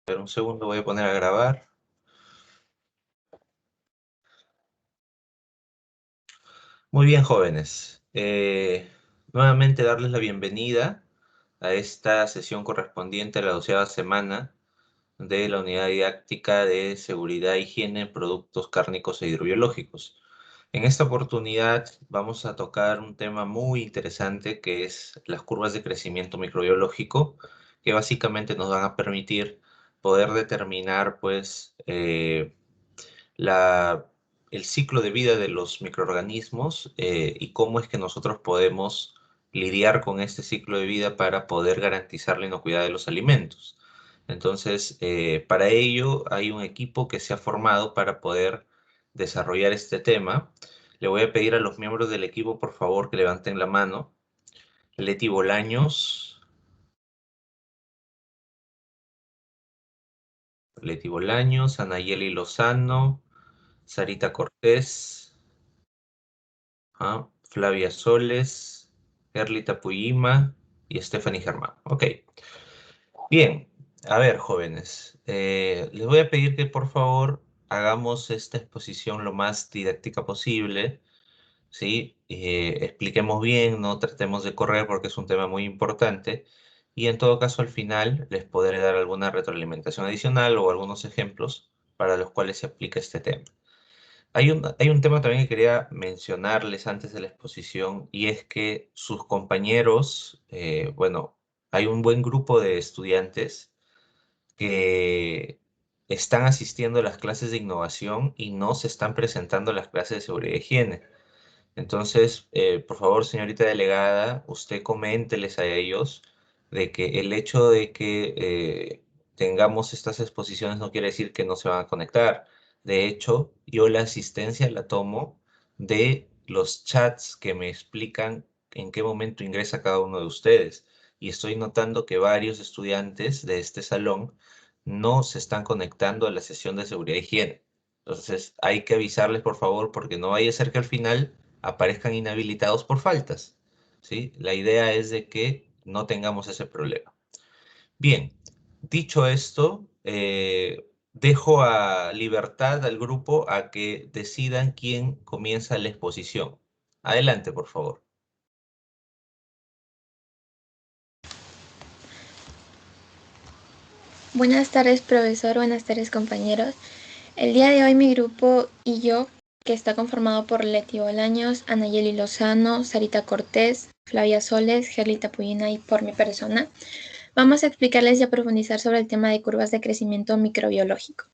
Pero un segundo, voy a poner a grabar. Muy bien, jóvenes. Nuevamente darles la bienvenida a esta sesión correspondiente a la 12ª semana de la Unidad Didáctica de Seguridad e Higiene en Productos Cárnicos e Hidrobiológicos. En esta oportunidad vamos a tocar un tema muy interesante que es las curvas de crecimiento microbiológico, que básicamente nos van a permitir poder determinar, pues, la, el ciclo de vida de los microorganismos y cómo es que nosotros podemos lidiar con este ciclo de vida para poder garantizar la inocuidad de los alimentos. Entonces, para ello hay un equipo que se ha formado para poder desarrollar este tema. Le voy a pedir a los miembros del equipo, por favor, que levanten la mano. Leti Bolaños. Leti Bolaños, Anayeli Lozano, Sarita Cortés, Flavia Soles, Erlita Puyima y Stephanie Germán. Ok, bien. A ver, jóvenes, les voy a pedir que por favor hagamos esta exposición lo más didáctica posible, ¿sí? Expliquemos bien, no tratemos de correr porque es un tema muy importante y en todo caso al final les podré dar alguna retroalimentación adicional o algunos ejemplos para los cuales se aplica este tema. Hay un tema también que quería mencionarles antes de la exposición y es que sus compañeros, bueno, hay un buen grupo de estudiantes que están asistiendo a las clases de innovación y no se están presentando a las clases de seguridad y higiene. Entonces, por favor, señorita delegada, usted coménteles a ellos de que el hecho de que tengamos estas exposiciones no quiere decir que no se van a conectar. De hecho, yo la asistencia la tomo de los chats que me explican en qué momento ingresa cada uno de ustedes. Y estoy notando que varios estudiantes de este salón no se están conectando a la sesión de seguridad y higiene. Entonces, hay que avisarles, por favor, porque no vaya a ser que al final aparezcan inhabilitados por faltas, ¿sí? La idea es de que no tengamos ese problema. Bien, dicho esto, dejo a libertad al grupo a que decidan quién comienza la exposición. Adelante, por favor. Buenas tardes, profesor. Buenas tardes, compañeros. El día de hoy mi grupo y yo, que está conformado por Leti Bolaños, Anayeli Lozano, Sarita Cortés, Flavia Soles, Gerlita Puyina y por mi persona, vamos a explicarles y a profundizar sobre el tema de curvas de crecimiento microbiológico.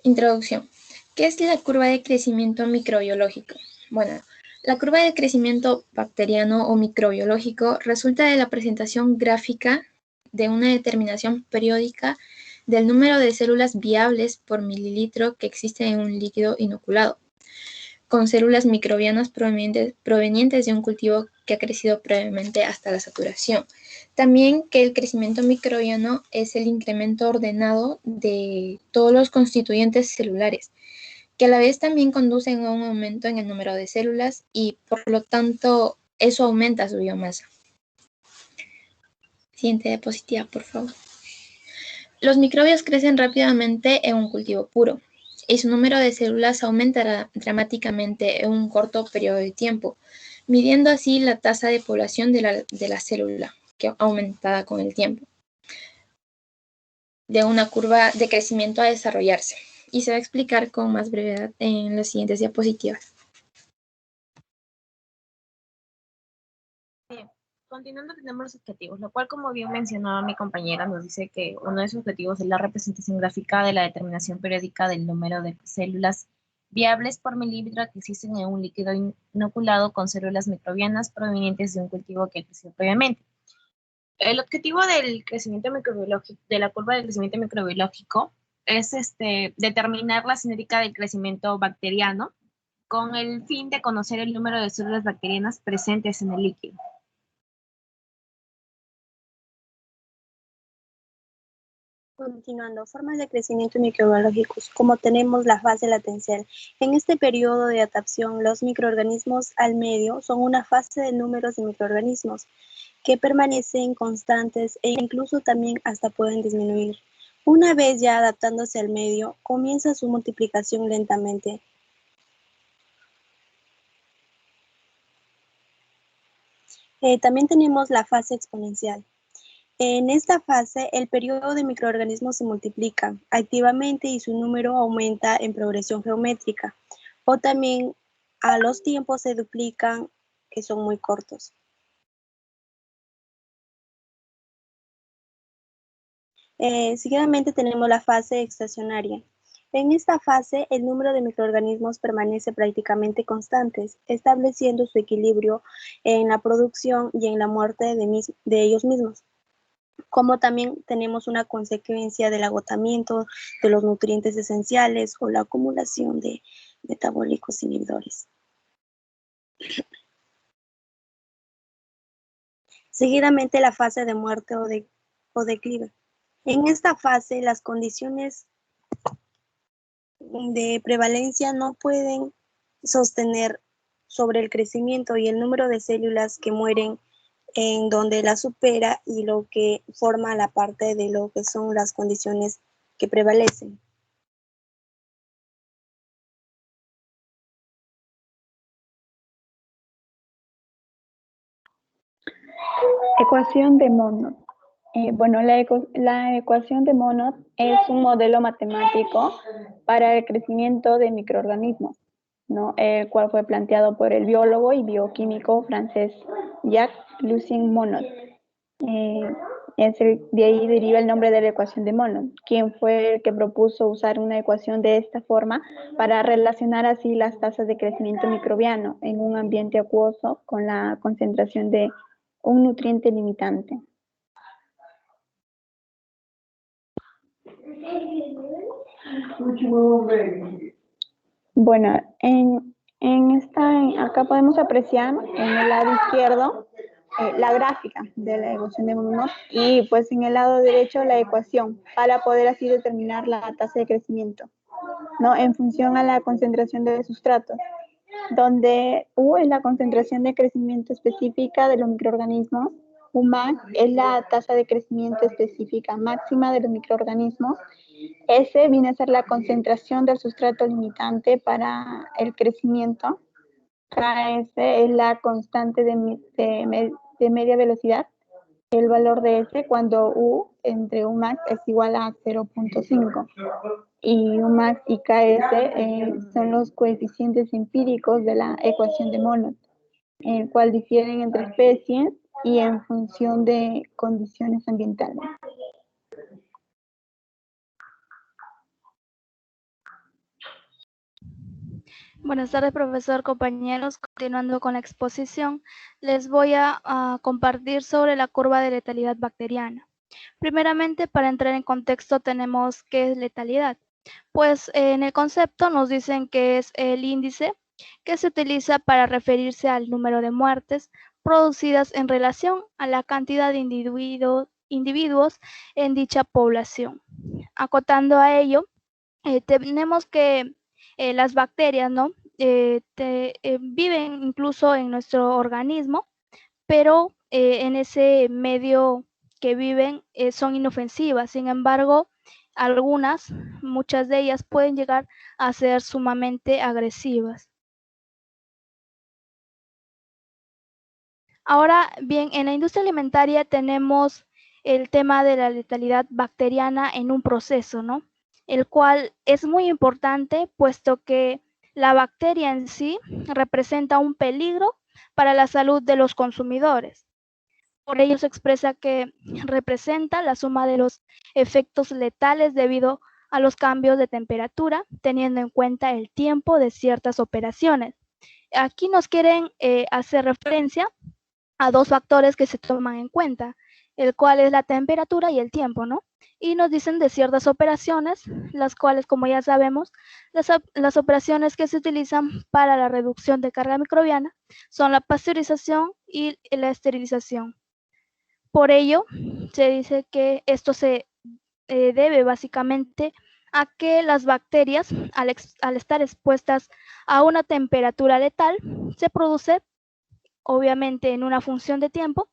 Introducción. ¿Qué es la curva de crecimiento microbiológico? Bueno, la curva de crecimiento bacteriano o microbiológico resulta de la presentación gráfica de una determinación periódica del número de células viables por mililitro que existe en un líquido inoculado, con células microbianas provenientes de un cultivo que ha crecido previamente hasta la saturación. También que el crecimiento microbiano es el incremento ordenado de todos los constituyentes celulares, que a la vez también conducen a un aumento en el número de células y por lo tanto eso aumenta su biomasa. Siguiente diapositiva, por favor. Los microbios crecen rápidamente en un cultivo puro y su número de células aumentará dramáticamente en un corto periodo de tiempo, midiendo así la tasa de población de la célula, que aumentada con el tiempo, de una curva de crecimiento a desarrollarse. Y se va a explicar con más brevedad en las siguientes diapositivas. Bien, continuando tenemos los objetivos, lo cual, como bien mencionaba mi compañera, nos dice que uno de sus objetivos es la representación gráfica de la determinación periódica del número de células viables por mililitro que existen en un líquido inoculado con células microbianas provenientes de un cultivo que creció previamente. El objetivo del crecimiento microbiológico, de la curva de crecimiento microbiológico, es determinar la cinética del crecimiento bacteriano con el fin de conocer el número de células bacterianas presentes en el líquido. Continuando, formas de crecimiento microbiológicos, como tenemos la fase latencial. En este periodo de adaptación, los microorganismos al medio son una fase de números de microorganismos que permanecen constantes e incluso también hasta pueden disminuir. Una vez ya adaptándose al medio, comienza su multiplicación lentamente. También tenemos la fase exponencial. En esta fase, el periodo de microorganismos se multiplica activamente y su número aumenta en progresión geométrica, o también a los tiempos se duplican, que son muy cortos. Seguidamente tenemos la fase estacionaria. En esta fase, el número de microorganismos permanece prácticamente constante, estableciendo su equilibrio en la producción y en la muerte de ellos mismos. Como también tenemos una consecuencia del agotamiento de los nutrientes esenciales o la acumulación de metabólicos inhibidores. Seguidamente la fase de muerte o declive. En esta fase las condiciones de prevalencia no pueden sostener sobre el crecimiento y el número de células que mueren en donde la supera y lo que forma la parte de lo que son las condiciones que prevalecen. Ecuación de Monod. Bueno, la ecuación de Monod es un modelo matemático para el crecimiento de microorganismos, ¿no? El cual fue planteado por el biólogo y bioquímico francés Jacques-Lucien Monod. De ahí deriva el nombre de la ecuación de Monod, quien fue el que propuso usar una ecuación de esta forma para relacionar así las tasas de crecimiento microbiano en un ambiente acuoso con la concentración de un nutriente limitante. Bueno, acá podemos apreciar en el lado izquierdo la gráfica de la ecuación de Monod y pues en el lado derecho la ecuación para poder así determinar la tasa de crecimiento, ¿no? En función a la concentración de sustratos, donde U es la concentración de crecimiento específica de los microorganismos, Umax es la tasa de crecimiento específica máxima de los microorganismos, S viene a ser la concentración del sustrato limitante para el crecimiento, KS es la constante de media velocidad, el valor de S cuando U entre Umax es igual a 0.5. Y Umax y KS son los coeficientes empíricos de la ecuación de Monod, el cual difieren entre especies y en función de condiciones ambientales. Buenas tardes, profesor, compañeros. Continuando con la exposición, les voy a compartir sobre la curva de letalidad bacteriana. Primeramente, para entrar en contexto, tenemos qué es letalidad. Pues en el concepto nos dicen que es el índice que se utiliza para referirse al número de muertes producidas en relación a la cantidad de individuos en dicha población. Acotando a ello, tenemos que las bacterias, ¿no? Viven incluso en nuestro organismo, pero en ese medio que viven son inofensivas. Sin embargo, muchas de ellas pueden llegar a ser sumamente agresivas. Ahora bien, en la industria alimentaria tenemos el tema de la letalidad bacteriana en un proceso, ¿no? El cual es muy importante puesto que la bacteria en sí representa un peligro para la salud de los consumidores. Por ello se expresa que representa la suma de los efectos letales debido a los cambios de temperatura, teniendo en cuenta el tiempo de ciertas operaciones. Aquí nos quieren hacer referencia a dos factores que se toman en cuenta, el cual es la temperatura y el tiempo, ¿no? Y nos dicen de ciertas operaciones, las cuales, como ya sabemos, las operaciones que se utilizan para la reducción de carga microbiana son la pasteurización y la esterilización. Por ello, se dice que esto se debe básicamente a que las bacterias, al estar expuestas a una temperatura letal, se produce, obviamente en una función de tiempo,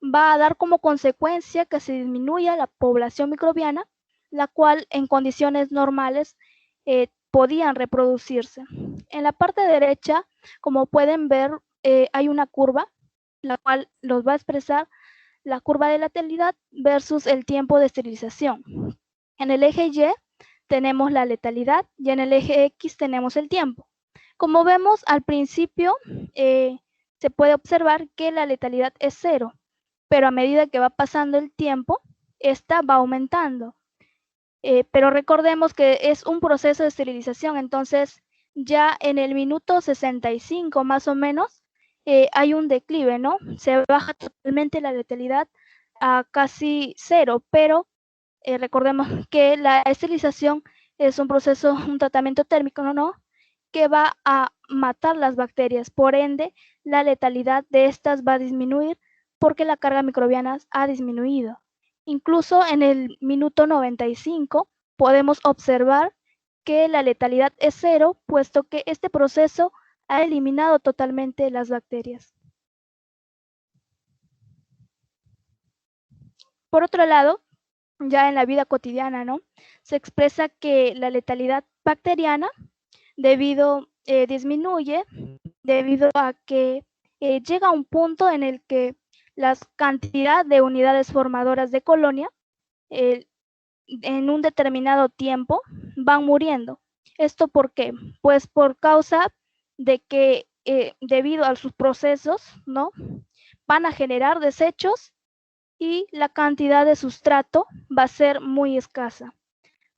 va a dar como consecuencia que se disminuya la población microbiana, la cual en condiciones normales podían reproducirse. En la parte derecha, como pueden ver, hay una curva, la cual los va a expresar la curva de letalidad versus el tiempo de esterilización. En el eje Y tenemos la letalidad y en el eje X tenemos el tiempo. Como vemos al principio, se puede observar que la letalidad es 0, pero a medida que va pasando el tiempo, esta va aumentando. Pero recordemos que es un proceso de esterilización, entonces ya en el minuto 65 más o menos hay un declive, ¿no? Se baja totalmente la letalidad a casi 0, pero recordemos que la esterilización es un proceso, un tratamiento térmico, ¿no? Que va a matar las bacterias, por ende la letalidad de estas va a disminuir porque la carga microbiana ha disminuido. Incluso en el minuto 95 podemos observar que la letalidad es 0, puesto que este proceso ha eliminado totalmente las bacterias. Por otro lado, ya en la vida cotidiana, ¿no? Se expresa que la letalidad bacteriana disminuye debido a que llega a un punto en el que la cantidad de unidades formadoras de colonia en un determinado tiempo van muriendo. ¿Esto por qué? Pues por causa de que debido a sus procesos, ¿no? Van a generar desechos y la cantidad de sustrato va a ser muy escasa.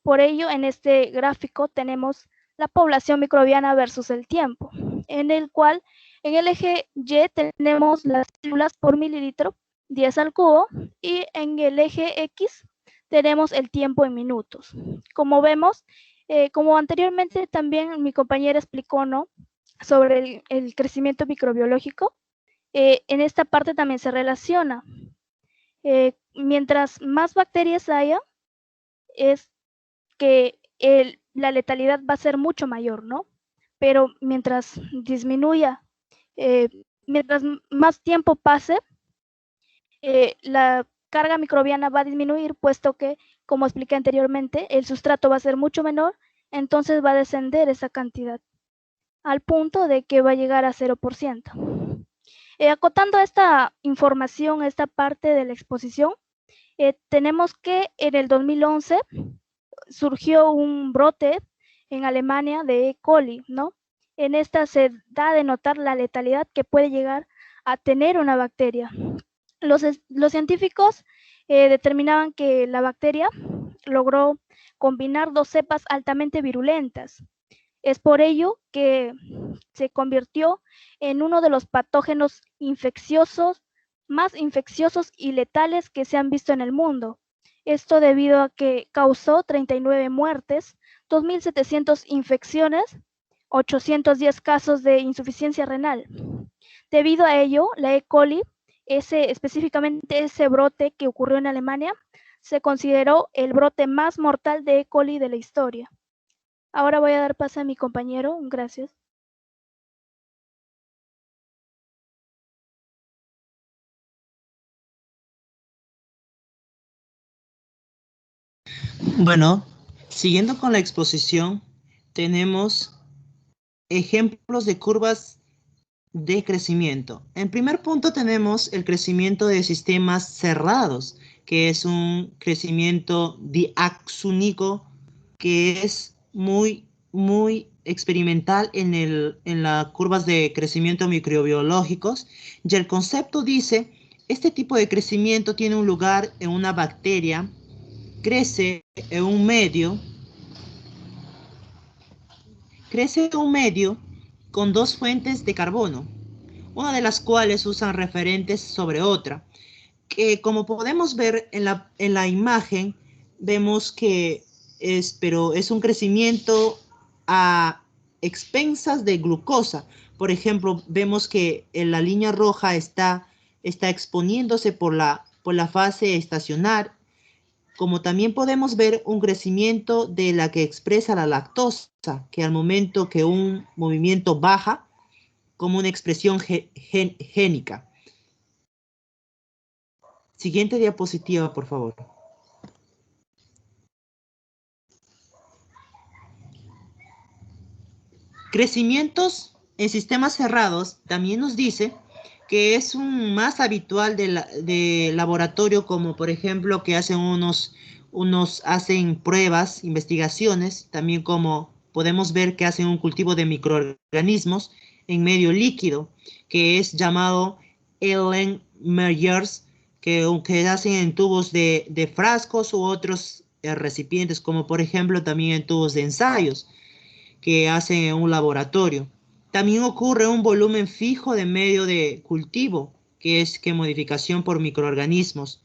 Por ello, en este gráfico tenemos la población microbiana versus el tiempo, en el cual en el eje Y tenemos las células por mililitro, 10 al cubo, y en el eje X tenemos el tiempo en minutos. Como vemos, como anteriormente también mi compañera explicó, ¿no? Sobre el crecimiento microbiológico, en esta parte también se relaciona. Mientras más bacterias haya, es que la letalidad va a ser mucho mayor, ¿no? Pero mientras disminuya, mientras más tiempo pase, la carga microbiana va a disminuir, puesto que, como expliqué anteriormente, el sustrato va a ser mucho menor, entonces va a descender esa cantidad, al punto de que va a llegar a 0%. Acotando esta información, esta parte de la exposición, tenemos que en el 2011 surgió un brote en Alemania de E. coli, ¿no? En esta se da de notar la letalidad que puede llegar a tener una bacteria. Los científicos determinaban que la bacteria logró combinar 2 cepas altamente virulentas. Es por ello que se convirtió en uno de los patógenos más infecciosos y letales que se han visto en el mundo. Esto debido a que causó 39 muertes, 2.700 infecciones, 810 casos de insuficiencia renal. Debido a ello, la E. coli, específicamente ese brote que ocurrió en Alemania, se consideró el brote más mortal de E. coli de la historia. Ahora voy a dar paso a mi compañero. Gracias. Bueno, siguiendo con la exposición, tenemos ejemplos de curvas de crecimiento. En primer punto tenemos el crecimiento de sistemas cerrados, que es un crecimiento diaxónico que es muy experimental en las curvas de crecimiento microbiológicos. Y el concepto dice, este tipo de crecimiento tiene un lugar en una bacteria, crece en un medio con 2 fuentes de carbono, una de las cuales usan referentes sobre otra, que como podemos ver en la imagen, vemos que es un crecimiento a expensas de glucosa. Por ejemplo, vemos que en la línea roja está exponiéndose por la fase estacional, como también podemos ver un crecimiento de la que expresa la lactosa, que al momento que un movimiento baja, como una expresión génica. Siguiente diapositiva, por favor. Crecimientos en sistemas cerrados también nos dice que es un más habitual de laboratorio, como por ejemplo que hacen unos hacen pruebas, investigaciones, también como podemos ver que hacen un cultivo de microorganismos en medio líquido, que es llamado Ellen Mergers, que hacen en tubos de frascos u otros recipientes, como por ejemplo también en tubos de ensayos que hacen en un laboratorio. También ocurre un volumen fijo de medio de cultivo, que es modificación por microorganismos.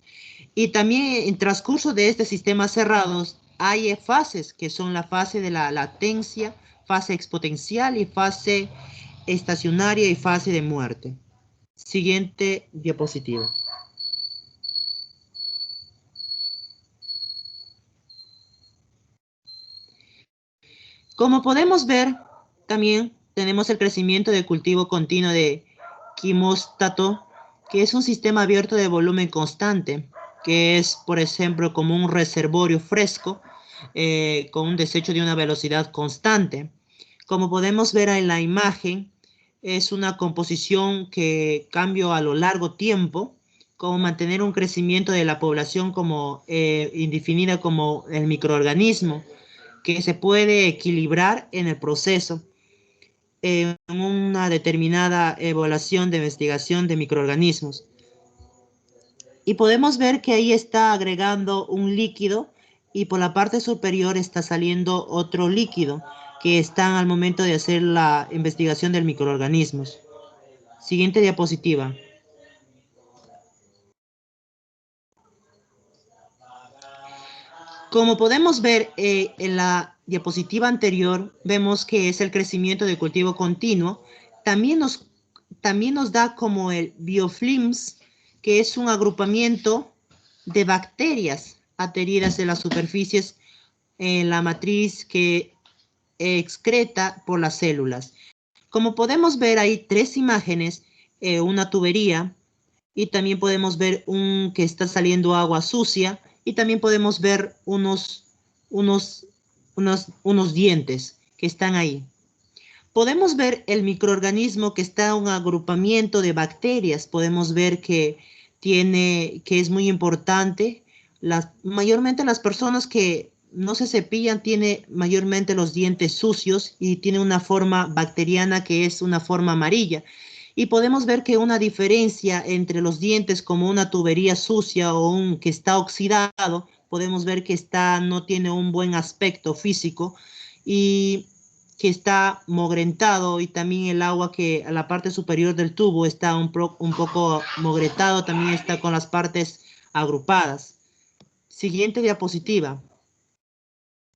Y también en transcurso de este sistema cerrados hay fases, que son la fase de la latencia, fase exponencial y fase estacionaria y fase de muerte. Siguiente diapositiva. Como podemos ver, también tenemos el crecimiento de cultivo continuo de quimóstato, que es un sistema abierto de volumen constante, que es, por ejemplo, como un reservorio fresco con un desecho de una velocidad constante. Como podemos ver en la imagen, es una composición que cambia a lo largo tiempo, como mantener un crecimiento de la población como indefinida como el microorganismo, que se puede equilibrar en el proceso en una determinada evaluación de investigación de microorganismos. Y podemos ver que ahí está agregando un líquido y por la parte superior está saliendo otro líquido que están al momento de hacer la investigación del microorganismos. Siguiente diapositiva. Como podemos ver en la diapositiva anterior, vemos que es el crecimiento de cultivo continuo. También nos da como el biofilms, que es un agrupamiento de bacterias adheridas en las superficies en la matriz que excreta por las células. Como podemos ver, hay tres imágenes, una tubería, y también podemos ver que está saliendo agua sucia, y también podemos ver unos dientes que están ahí. Podemos ver el microorganismo que está en un agrupamiento de bacterias. Podemos ver que es muy importante. Mayormente las personas que no se cepillan tienen mayormente los dientes sucios y tiene una forma bacteriana que es una forma amarilla. Y podemos ver que una diferencia entre los dientes como una tubería sucia o que está oxidado, podemos ver que no tiene un buen aspecto físico y que está mogrentado, y también el agua que a la parte superior del tubo está un poco mogretado, también está con las partes agrupadas. Siguiente diapositiva,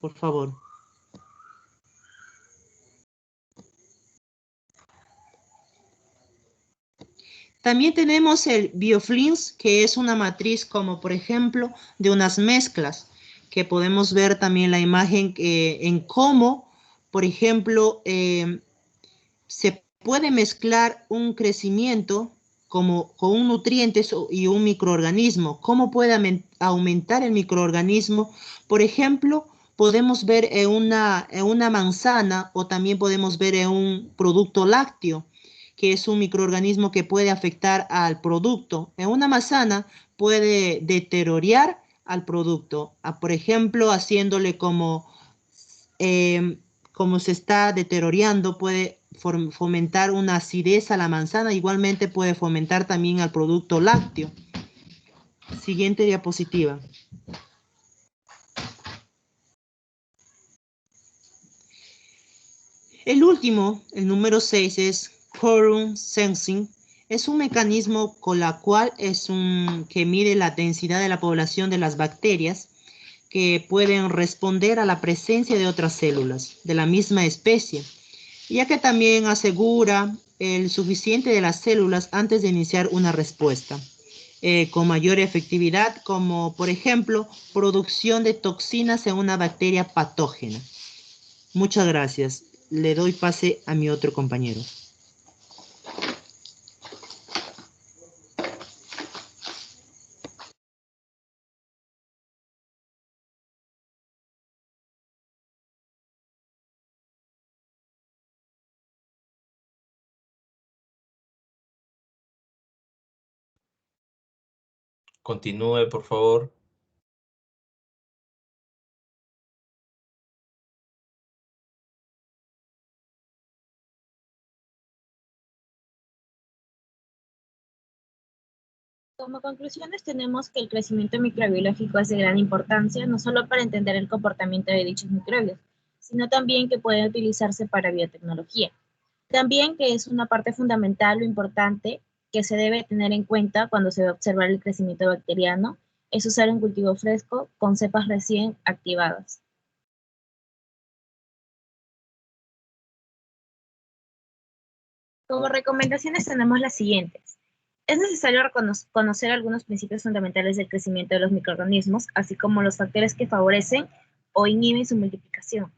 por favor. También tenemos el biofilms, que es una matriz como por ejemplo de unas mezclas, que podemos ver también la imagen en cómo, por ejemplo, se puede mezclar un crecimiento con un nutriente y un microorganismo. ¿Cómo puede aumentar el microorganismo? Por ejemplo, podemos ver en una manzana, o también podemos ver en un producto lácteo, que es un microorganismo que puede afectar al producto. En una manzana puede deteriorar al producto, por ejemplo, haciéndole como se está deteriorando, puede fomentar una acidez a la manzana, igualmente puede fomentar también al producto lácteo. Siguiente diapositiva. El último, el número 6, es quorum sensing. Es un mecanismo con la cual que mide la densidad de la población de las bacterias que pueden responder a la presencia de otras células de la misma especie, ya que también asegura el suficiente de las células antes de iniciar una respuesta, con mayor efectividad, como por ejemplo, producción de toxinas en una bacteria patógena. Muchas gracias. Le doy pase a mi otro compañero. Continúe, por favor. Como conclusiones tenemos que el crecimiento microbiológico es de gran importancia, no solo para entender el comportamiento de dichos microbios, sino también que puede utilizarse para biotecnología. También que es una parte fundamental o importante que se debe tener en cuenta cuando se va a observar el crecimiento bacteriano, es usar un cultivo fresco con cepas recién activadas. Como recomendaciones tenemos las siguientes. Es necesario conocer algunos principios fundamentales del crecimiento de los microorganismos, así como los factores que favorecen o inhiben su multiplicación.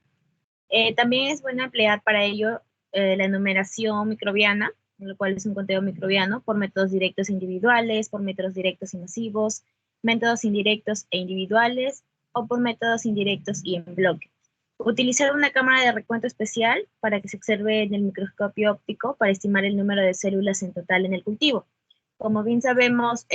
También es bueno emplear para ello la enumeración microbiana, lo cual es un conteo microbiano, por métodos directos e individuales, por métodos directos y masivos, métodos indirectos e individuales, o por métodos indirectos y en bloque. Utilizar una cámara de recuento especial para que se observe en el microscopio óptico para estimar el número de células en total en el cultivo. Como bien sabemos,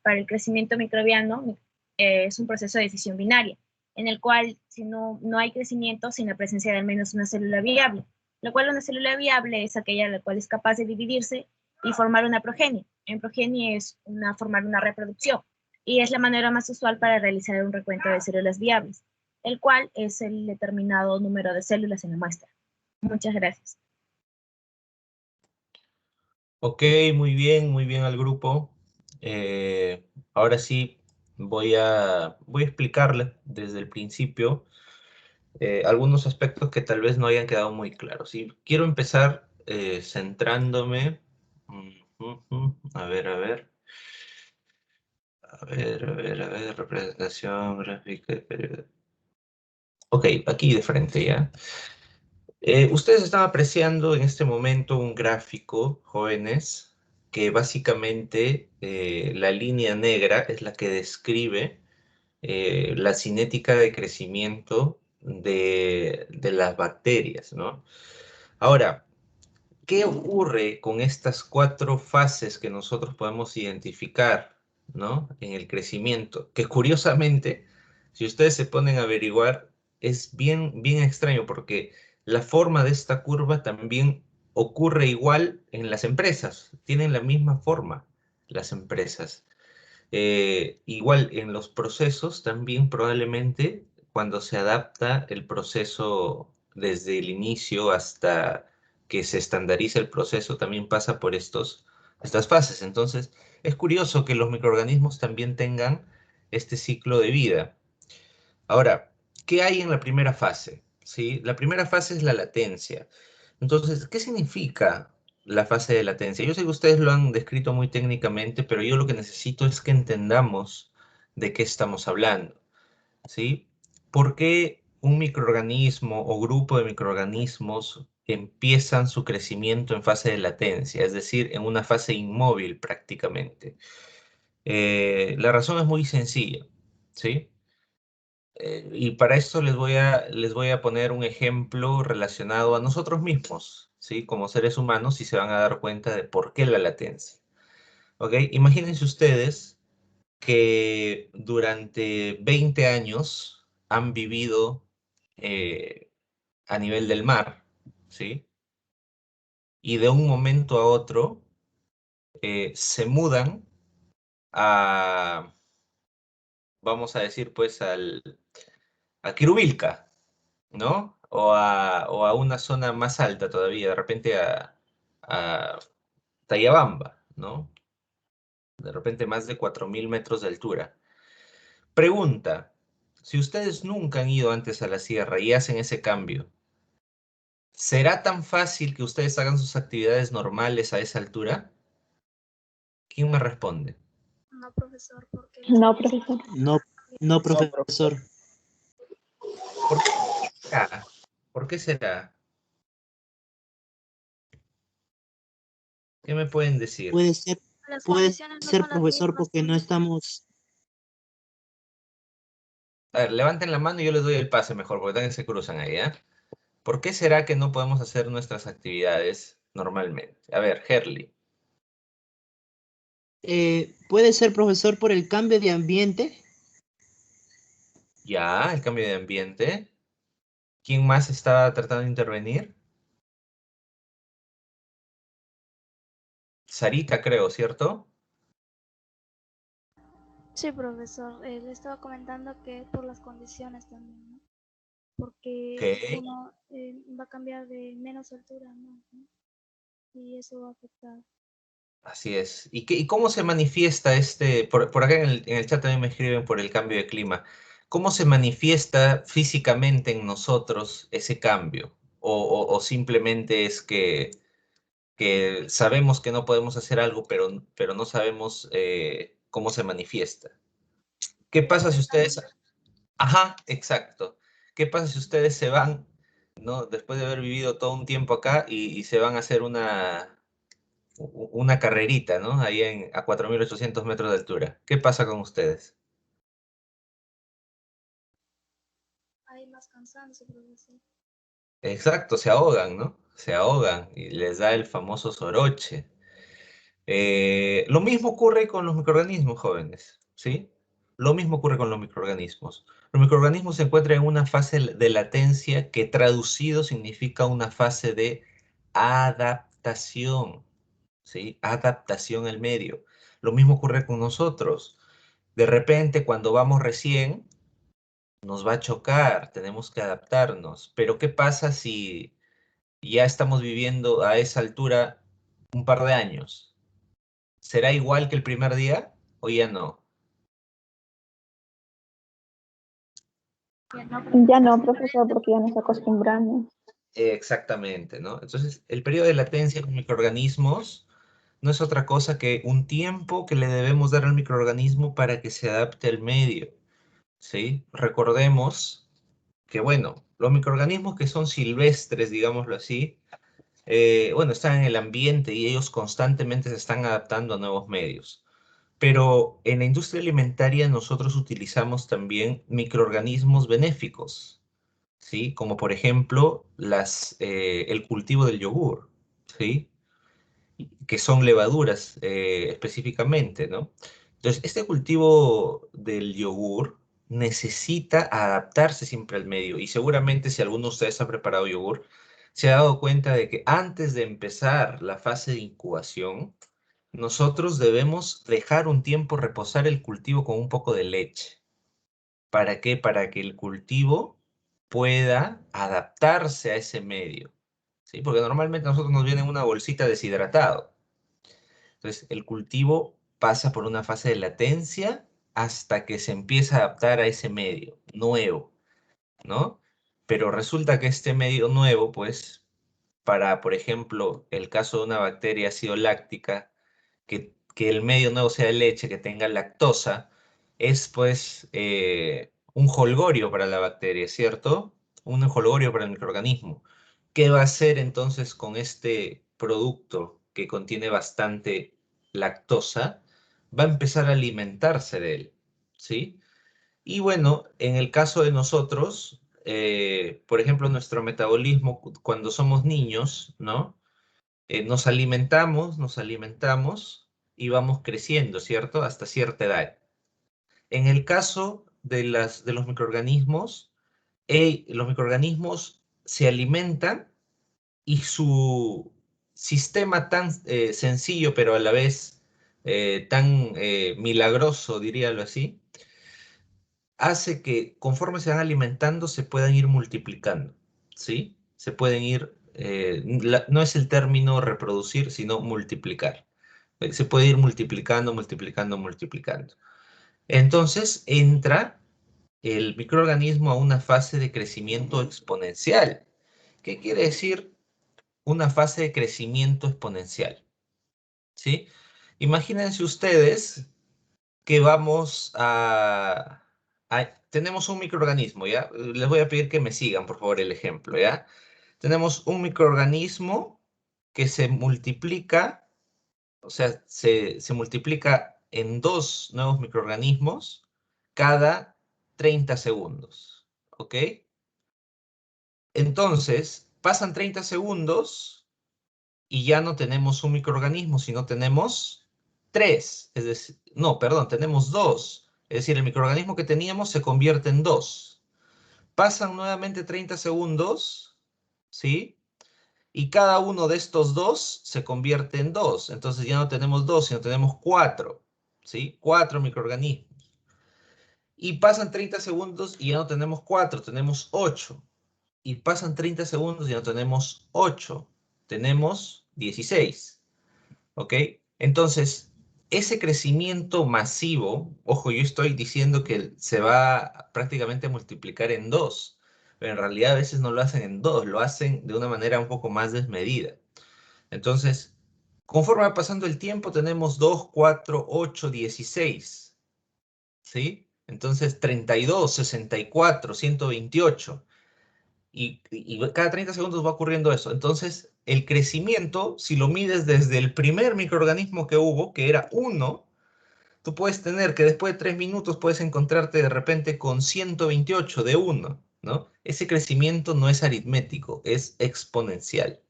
para el crecimiento microbiano es un proceso de decisión binaria, en el cual si no hay crecimiento sin la presencia de al menos una célula viable, lo cual una célula viable es aquella la cual es capaz de dividirse y formar una progenie. En progenie es formar una reproducción, y es la manera más usual para realizar un recuento de células viables, el cual es el determinado número de células en la muestra. Muchas gracias. Ok, muy bien al grupo. Ahora sí voy a explicarles desde el principio algunos aspectos que tal vez no hayan quedado muy claros. Y quiero empezar centrándome. A ver, representación gráfica de periodo. Ok, aquí de frente ya. Ustedes están apreciando en este momento un gráfico, jóvenes, que básicamente la línea negra es la que describe la cinética de crecimiento de las bacterias, ¿no? Ahora, ¿qué ocurre con estas 4 fases que nosotros podemos identificar, ¿no? En el crecimiento? Que curiosamente, si ustedes se ponen a averiguar, es bien extraño porque la forma de esta curva también ocurre igual en las empresas. Tienen la misma forma las empresas. Igual en los procesos también probablemente cuando se adapta el proceso desde el inicio hasta que se estandariza el proceso también pasa por estas fases. Entonces es curioso que los microorganismos también tengan este ciclo de vida. Ahora, ¿qué hay en la primera fase? ¿Sí? La primera fase es la latencia. Entonces, ¿qué significa la fase de latencia? Yo sé que ustedes lo han descrito muy técnicamente, pero yo lo que necesito es que entendamos de qué estamos hablando, ¿sí? ¿Por qué un microorganismo o grupo de microorganismos empiezan su crecimiento en fase de latencia, es decir, en una fase inmóvil prácticamente? La razón es muy sencilla, ¿sí? Y para esto les voy a poner un ejemplo relacionado a nosotros mismos, ¿sí? Como seres humanos, y se van a dar cuenta de por qué la latencia. ¿Ok? Imagínense ustedes que durante 20 años han vivido a nivel del mar, ¿sí? Y de un momento a otro se mudan a, vamos a decir, pues, a Quirubilca, ¿no? O a una zona más alta todavía, de repente a Tayabamba, ¿no? De repente más de 4.000 metros de altura. Pregunta, si ustedes nunca han ido antes a la sierra y hacen ese cambio, ¿será tan fácil que ustedes hagan sus actividades normales a esa altura? ¿Quién me responde? No, profesor, porque No, profesor. No, profesor. ¿Por qué será? ¿Por qué será? ¿Qué me pueden decir? Puede ser, las puede condiciones no ser, son las profesor, mismas. porque no estamos. A ver, levanten la mano y yo les doy el pase mejor, porque también se cruzan ahí, ¿eh? ¿Por qué será que no podemos hacer nuestras actividades normalmente? A ver, Herli. Puede ser, profesor, por el cambio de ambiente. Ya, el cambio de ambiente. ¿Quién más está tratando de intervenir? Sarita, creo, ¿cierto? Sí, profesor, le estaba comentando que por las condiciones también, ¿no? Porque Ok. uno va a cambiar de menos altura a más, ¿no? Y eso va a afectar. Así es. ¿Y cómo se manifiesta por acá en el chat también me escriben por el cambio de clima? ¿Cómo se manifiesta físicamente en nosotros ese cambio? ¿O simplemente es que sabemos que no podemos hacer algo, pero no sabemos cómo se manifiesta? ¿Qué Sí, pasa por si el cambio. ustedes... Ajá, exacto. ¿Qué pasa si ustedes se van, ¿no? Después de haber vivido todo un tiempo acá y se van a hacer una carrerita, ¿no? Ahí a 4.800 metros de altura. ¿Qué pasa con ustedes? Hay más cansancio, profesor. Exacto, se ahogan, ¿no? Se ahogan y les da el famoso soroche. Lo mismo ocurre con los microorganismos, jóvenes, ¿sí? Lo mismo ocurre con los microorganismos. Los microorganismos se encuentran en una fase de latencia que traducido significa una fase de adaptación, ¿sí? Adaptación al medio. Lo mismo ocurre con nosotros. De repente, cuando vamos recién, nos va a chocar, tenemos que adaptarnos. Pero ¿qué pasa si ya estamos viviendo a esa altura un par de años? ¿Será igual que el primer día o ya no? Ya no, Ya profesor. no, profesor, porque ya nos acostumbramos. Exactamente, ¿no? Entonces, el periodo de latencia con microorganismos no es otra cosa que un tiempo que le debemos dar al microorganismo para que se adapte al medio, ¿sí? Recordemos que, bueno, los microorganismos que son silvestres, digámoslo así, bueno, están en el ambiente y ellos constantemente se están adaptando a nuevos medios. Pero en la industria alimentaria nosotros utilizamos también microorganismos benéficos, ¿sí? Como por ejemplo el cultivo del yogur, ¿sí? Que son levaduras específicamente, ¿no? Entonces, este cultivo del yogur necesita adaptarse siempre al medio y seguramente si alguno de ustedes ha preparado yogur, se ha dado cuenta de que antes de empezar la fase de incubación, nosotros debemos dejar un tiempo reposar el cultivo con un poco de leche. ¿Para qué? Para que el cultivo pueda adaptarse a ese medio, ¿sí? Porque normalmente a nosotros nos viene una bolsita deshidratado. Entonces, el cultivo pasa por una fase de latencia hasta que se empieza a adaptar a ese medio nuevo, ¿no? Pero resulta que este medio nuevo, pues, para, por ejemplo, el caso de una bacteria ácido láctica, que el medio nuevo sea de leche, que tenga lactosa, es pues un jolgorio para la bacteria, ¿cierto? Un jolgorio para el microorganismo. ¿Qué va a hacer entonces con este producto que contiene bastante lactosa? Va a empezar a alimentarse de él, ¿sí? Y bueno, en el caso de nosotros, por ejemplo, nuestro metabolismo cuando somos niños, ¿no? Nos alimentamos y vamos creciendo, ¿cierto? Hasta cierta edad. En el caso de los microorganismos se alimentan y su sistema tan sencillo, pero a la vez tan milagroso, diríalo así, hace que conforme se van alimentando se puedan ir multiplicando, ¿sí? Se pueden ir, no es el término reproducir, sino multiplicar. Se puede ir multiplicando, multiplicando, multiplicando. Entonces entra el microorganismo a una fase de crecimiento exponencial. ¿Qué quiere decir una fase de crecimiento exponencial? ¿Sí? Imagínense ustedes que tenemos un microorganismo, ¿ya? Les voy a pedir que me sigan, por favor, el ejemplo, ¿ya? Tenemos un microorganismo que se multiplica, o sea, se multiplica en dos nuevos microorganismos cada 30 segundos, ¿ok? Entonces, pasan 30 segundos y ya no tenemos un microorganismo, sino tenemos 3, es decir, no, perdón, tenemos 2. Es decir, el microorganismo que teníamos se convierte en 2. Pasan nuevamente 30 segundos, ¿sí? Y cada uno de estos 2 se convierte en 2. Entonces ya no tenemos 2, sino tenemos 4, ¿sí? 4 microorganismos. Y pasan 30 segundos y ya no tenemos 4, tenemos 8. Y pasan 30 segundos y ya no tenemos 8, tenemos 16. ¿Ok? Entonces, ese crecimiento masivo, ojo, yo estoy diciendo que se va prácticamente a multiplicar en 2, pero en realidad a veces no lo hacen en 2, lo hacen de una manera un poco más desmedida. Entonces, conforme va pasando el tiempo, tenemos 2, 4, 8, 16, ¿sí? Entonces, 32, 64, 128. Y cada 30 segundos va ocurriendo eso. Entonces, el crecimiento, si lo mides desde el primer microorganismo que hubo, que era 1, tú puedes tener que después de 3 minutos puedes encontrarte de repente con 128 de 1, ¿no? Ese crecimiento no es aritmético, es exponencial,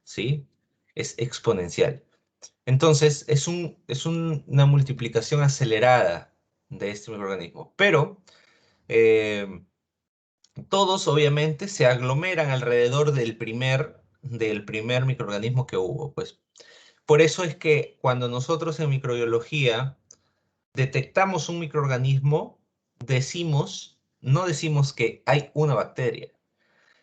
¿sí? Es exponencial. Entonces, una multiplicación acelerada de este microorganismo. Pero, todos obviamente se aglomeran alrededor del primer microorganismo que hubo. Pues por eso es que cuando nosotros en microbiología detectamos un microorganismo, no decimos que hay una bacteria,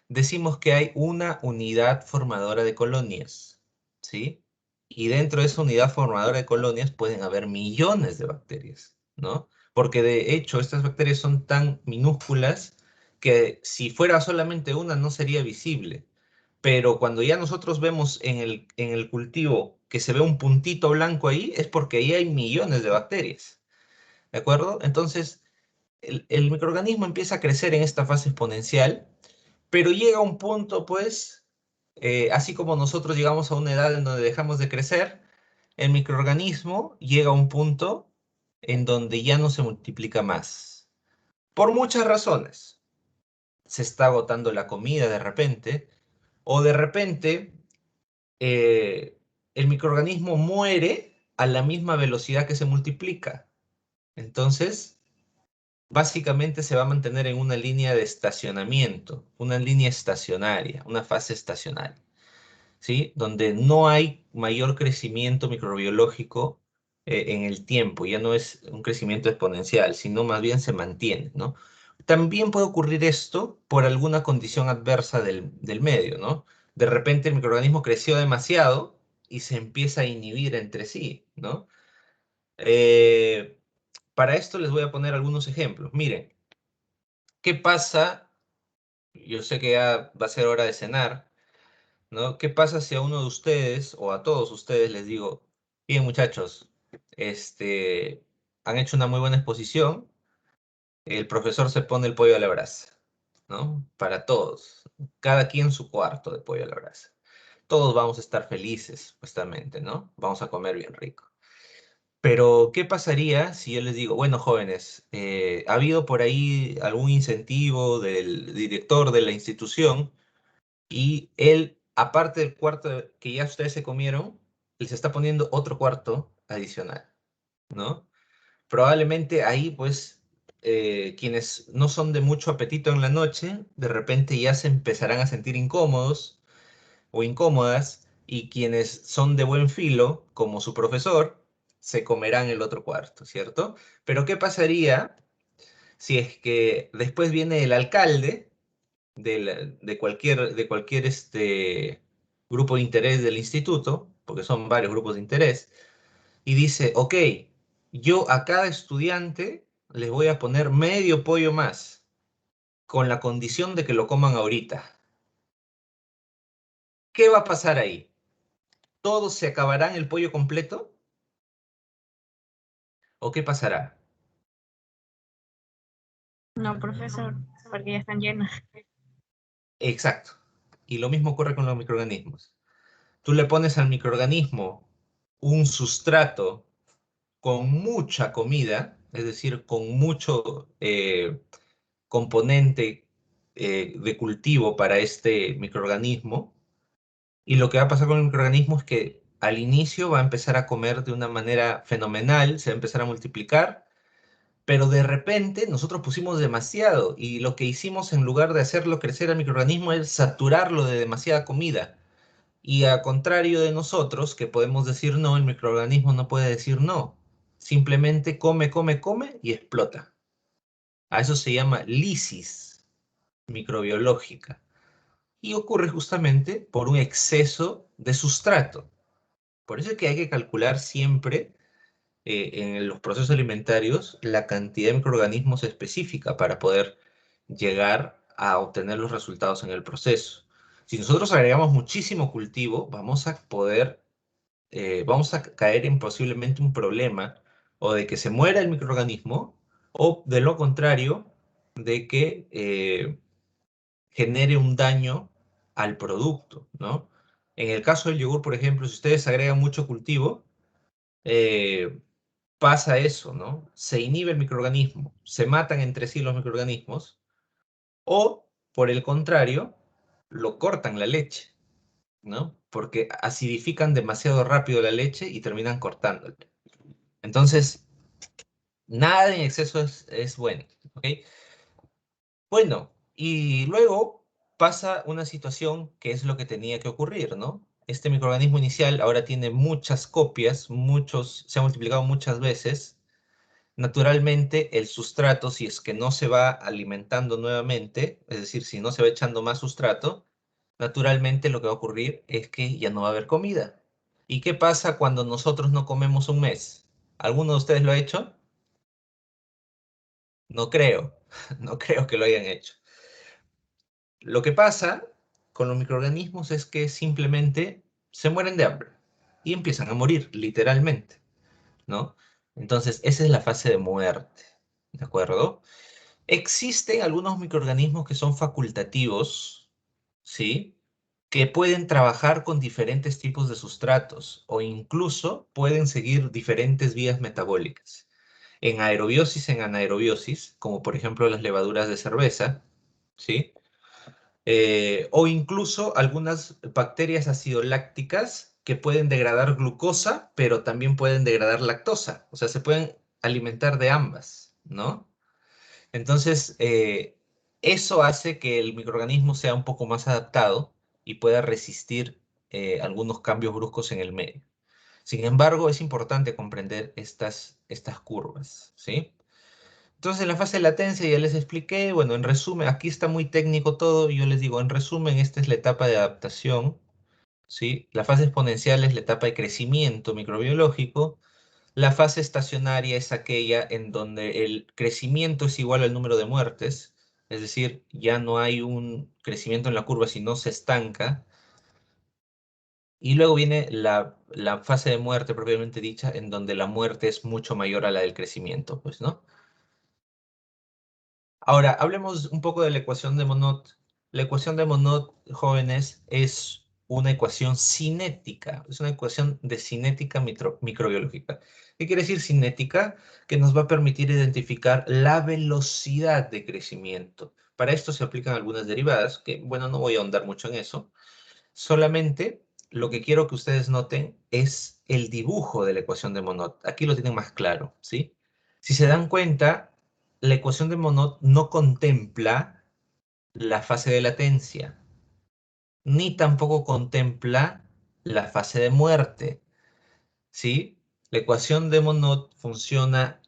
decimos que hay una unidad formadora de colonias, ¿sí? Y dentro de esa unidad formadora de colonias pueden haber millones de bacterias, ¿no? Porque de hecho estas bacterias son tan minúsculas que si fuera solamente una no sería visible. Pero cuando ya nosotros vemos en el cultivo que se ve un puntito blanco ahí, es porque ahí hay millones de bacterias, ¿de acuerdo? Entonces, el microorganismo empieza a crecer en esta fase exponencial, pero llega un punto, pues, así como nosotros llegamos a una edad en donde dejamos de crecer, el microorganismo llega a un punto en donde ya no se multiplica más. Por muchas razones. Se está agotando la comida de repente, o de repente el microorganismo muere a la misma velocidad que se multiplica. Entonces, básicamente se va a mantener en una línea de estacionamiento, una línea estacionaria, una fase estacionaria, ¿sí? Donde no hay mayor crecimiento microbiológico en el tiempo, ya no es un crecimiento exponencial, sino más bien se mantiene, ¿no? También puede ocurrir esto por alguna condición adversa del medio, ¿no? De repente el microorganismo creció demasiado y se empieza a inhibir entre sí, ¿no? Para esto les voy a poner algunos ejemplos. Miren, ¿qué pasa? Yo sé que ya va a ser hora de cenar, ¿no? ¿Qué pasa si a uno de ustedes o a todos ustedes les digo, bien muchachos, han hecho una muy buena exposición, el profesor se pone el pollo a la brasa, ¿no? Para todos, cada quien su cuarto de pollo a la brasa. Todos vamos a estar felices, supuestamente, ¿no? Vamos a comer bien rico. Pero, ¿qué pasaría si yo les digo, bueno, jóvenes, ha habido por ahí algún incentivo del director de la institución y él, aparte del cuarto que ya ustedes se comieron, les está poniendo otro cuarto adicional, ¿no? Probablemente ahí, pues, quienes no son de mucho apetito en la noche, de repente ya se empezarán a sentir incómodos o incómodas, y quienes son de buen filo, como su profesor, se comerán el otro cuarto, ¿cierto? Pero ¿qué pasaría si es que después viene el alcalde de cualquier grupo de interés del instituto, porque son varios grupos de interés, y dice, ok, yo a cada estudiante les voy a poner medio pollo más, con la condición de que lo coman ahorita? ¿Qué va a pasar ahí? ¿Todos se acabarán el pollo completo? ¿O qué pasará? No, profesor, porque ya están llenas. Exacto. Y lo mismo ocurre con los microorganismos. Tú le pones al microorganismo un sustrato con mucha comida, es decir, con mucho componente de cultivo para este microorganismo, y lo que va a pasar con el microorganismo es que al inicio va a empezar a comer de una manera fenomenal, se va a empezar a multiplicar, pero de repente nosotros pusimos demasiado y lo que hicimos en lugar de hacerlo crecer al microorganismo es saturarlo de demasiada comida. Y a contrario de nosotros, que podemos decir no, el microorganismo no puede decir no. Simplemente come, come, come y explota. A eso se llama lisis microbiológica. Y ocurre justamente por un exceso de sustrato. Por eso es que hay que calcular siempre en los procesos alimentarios la cantidad de microorganismos específica para poder llegar a obtener los resultados en el proceso. Si nosotros agregamos muchísimo cultivo, vamos a caer en posiblemente un problema o de que se muera el microorganismo o de lo contrario, de que genere un daño al producto, ¿no? En el caso del yogur, por ejemplo, si ustedes agregan mucho cultivo, eh, pasa eso, ¿no? Se inhibe el microorganismo, se matan entre sí los microorganismos, o, por el contrario, lo cortan la leche, ¿no? Porque acidifican demasiado rápido la leche y terminan cortándola. Entonces, nada en exceso es bueno, ¿ok? Bueno, y luego pasa una situación que es lo que tenía que ocurrir, ¿no? Este microorganismo inicial ahora tiene muchas copias, se ha multiplicado muchas veces. Naturalmente, el sustrato, si es que no se va alimentando nuevamente, es decir, si no se va echando más sustrato, naturalmente lo que va a ocurrir es que ya no va a haber comida. ¿Y qué pasa cuando nosotros no comemos un mes? ¿Alguno de ustedes lo ha hecho? No creo, no creo que lo hayan hecho. Lo que pasa con los microorganismos es que simplemente se mueren de hambre y empiezan a morir, literalmente, ¿no? Entonces, esa es la fase de muerte, ¿de acuerdo? Existen algunos microorganismos que son facultativos, ¿sí? Que pueden trabajar con diferentes tipos de sustratos o incluso pueden seguir diferentes vías metabólicas. En aerobiosis, en anaerobiosis, como por ejemplo las levaduras de cerveza, ¿sí? O incluso algunas bacterias acidolácticas que pueden degradar glucosa, pero también pueden degradar lactosa. O sea, se pueden alimentar de ambas, ¿no? Entonces, eso hace que el microorganismo sea un poco más adaptado y pueda resistir algunos cambios bruscos en el medio. Sin embargo, es importante comprender estas curvas, ¿sí? Entonces, en la fase de latencia ya les expliqué, bueno, en resumen, aquí está muy técnico todo, y yo les digo, en resumen, esta es la etapa de adaptación, ¿sí? La fase exponencial es la etapa de crecimiento microbiológico, la fase estacionaria es aquella en donde el crecimiento es igual al número de muertes, es decir, ya no hay un crecimiento en la curva, sino se estanca. Y luego viene la fase de muerte propiamente dicha, en donde la muerte es mucho mayor a la del crecimiento, pues, ¿no? Ahora, hablemos un poco de la ecuación de Monod. La ecuación de Monod, jóvenes, es una ecuación cinética, es una ecuación de cinética microbiológica. ¿Qué quiere decir cinética? Que nos va a permitir identificar la velocidad de crecimiento. Para esto se aplican algunas derivadas, que, bueno, no voy a ahondar mucho en eso. Solamente lo que quiero que ustedes noten es el dibujo de la ecuación de Monod. Aquí lo tienen más claro, ¿sí? Si se dan cuenta, la ecuación de Monod no contempla la fase de latencia, ni tampoco contempla la fase de muerte, ¿sí? La ecuación de Monod funciona,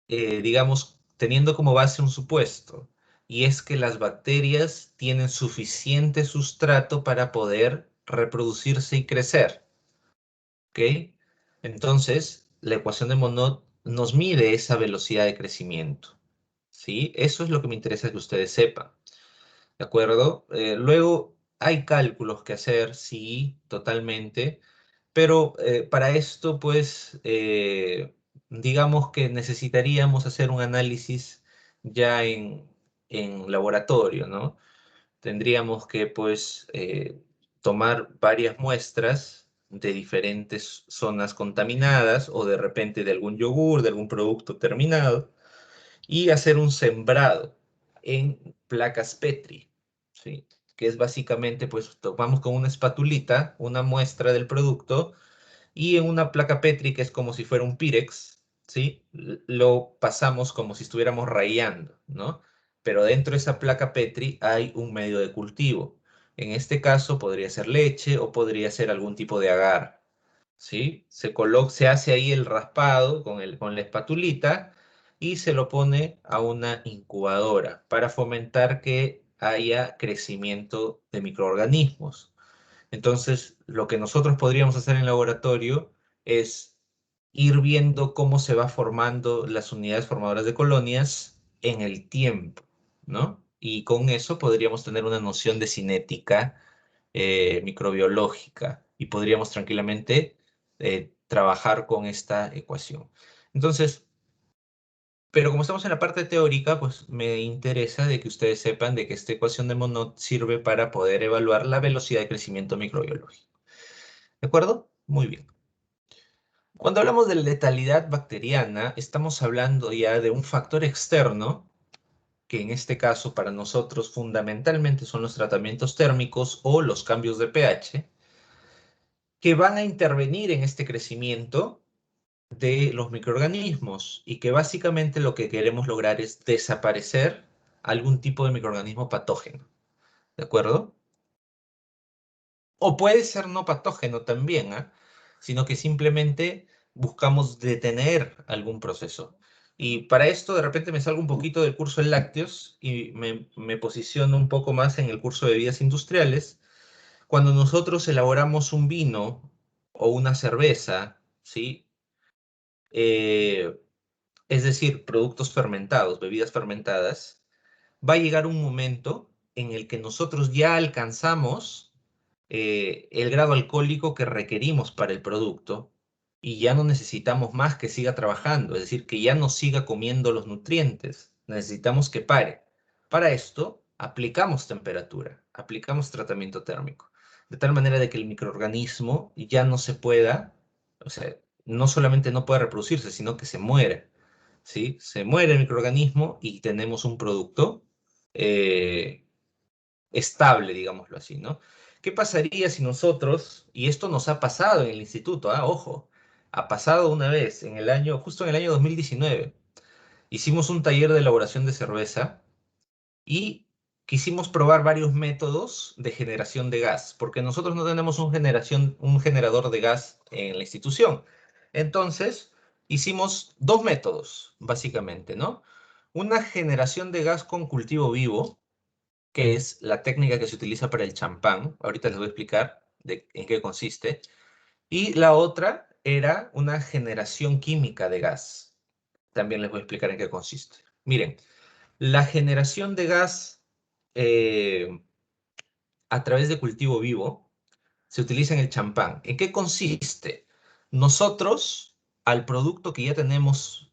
digamos, teniendo como base un supuesto, y es que las bacterias tienen suficiente sustrato para poder reproducirse y crecer, ¿ok? Entonces, la ecuación de Monod nos mide esa velocidad de crecimiento. ¿Sí? Eso es lo que me interesa que ustedes sepan, ¿de acuerdo? Luego hay cálculos que hacer, sí, totalmente, pero para esto, pues, digamos que necesitaríamos hacer un análisis ya en laboratorio, ¿no? Tendríamos que, pues, tomar varias muestras de diferentes zonas contaminadas o de repente de algún yogur, de algún producto terminado, y hacer un sembrado en placas Petri, ¿sí? Que es básicamente, pues tomamos con una espatulita una muestra del producto y en una placa Petri, que es como si fuera un Pyrex, ¿sí? Lo pasamos como si estuviéramos rayando, ¿no? Pero dentro de esa placa Petri hay un medio de cultivo. En este caso podría ser leche o podría ser algún tipo de agar, ¿sí? Se hace ahí el raspado con la espatulita y se lo pone a una incubadora para fomentar que haya crecimiento de microorganismos. Entonces, lo que nosotros podríamos hacer en laboratorio es ir viendo cómo se va formando las unidades formadoras de colonias en el tiempo, ¿no? Y con eso podríamos tener una noción de cinética microbiológica y podríamos tranquilamente trabajar con esta ecuación. Entonces, pero como estamos en la parte teórica, pues me interesa de que ustedes sepan de que esta ecuación de Monod sirve para poder evaluar la velocidad de crecimiento microbiológico. ¿De acuerdo? Muy bien. Cuando hablamos de letalidad bacteriana, estamos hablando ya de un factor externo, que en este caso para nosotros fundamentalmente son los tratamientos térmicos o los cambios de pH, que van a intervenir en este crecimiento de los microorganismos y que básicamente lo que queremos lograr es desaparecer algún tipo de microorganismo patógeno. ¿De acuerdo? O puede ser no patógeno también, ¿ah? Sino que simplemente buscamos detener algún proceso. Y para esto de repente me salgo un poquito del curso de lácteos y me posiciono un poco más en el curso de bebidas industriales. Cuando nosotros elaboramos un vino o una cerveza, ¿sí? Eh, es decir, productos fermentados, bebidas fermentadas, va a llegar un momento en el que nosotros ya alcanzamos el grado alcohólico que requerimos para el producto y ya no necesitamos más que siga trabajando, es decir, que ya no siga comiendo los nutrientes, necesitamos que pare. Para esto, aplicamos temperatura, aplicamos tratamiento térmico, de tal manera de que el microorganismo ya no se pueda, o sea, no solamente no pueda reproducirse, sino que se muere. ¿Sí? Se muere el microorganismo y tenemos un producto eh, estable, digámoslo así, ¿no? ¿Qué pasaría si nosotros, y esto nos ha pasado en el instituto, ojo, ha pasado una vez, justo en el año 2019, hicimos un taller de elaboración de cerveza y quisimos probar varios métodos de generación de gas, porque nosotros no tenemos un generador de gas en la institución. Entonces, hicimos dos métodos, básicamente, ¿no? Una generación de gas con cultivo vivo, que es la técnica que se utiliza para el champán. Ahorita les voy a explicar en qué consiste. Y la otra era una generación química de gas. También les voy a explicar en qué consiste. Miren, la generación de gas eh, a través de cultivo vivo se utiliza en el champán. ¿En qué consiste? Nosotros, al producto que ya tenemos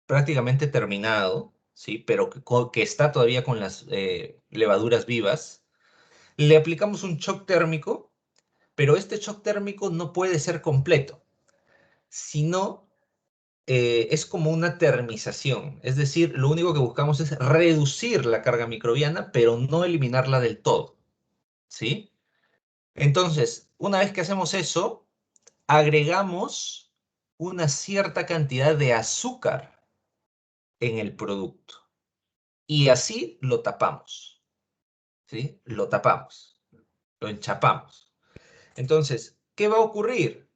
prácticamente terminado, ¿sí? Pero que está todavía con las levaduras vivas, le aplicamos un shock térmico, pero este shock térmico no puede ser completo, sino es como una termización. Es decir, lo único que buscamos es reducir la carga microbiana, pero no eliminarla del todo, ¿sí? Entonces, una vez que hacemos eso, agregamos una cierta cantidad de azúcar en el producto y así lo tapamos, ¿sí? Lo tapamos, lo enchapamos. Entonces, ¿qué va a ocurrir?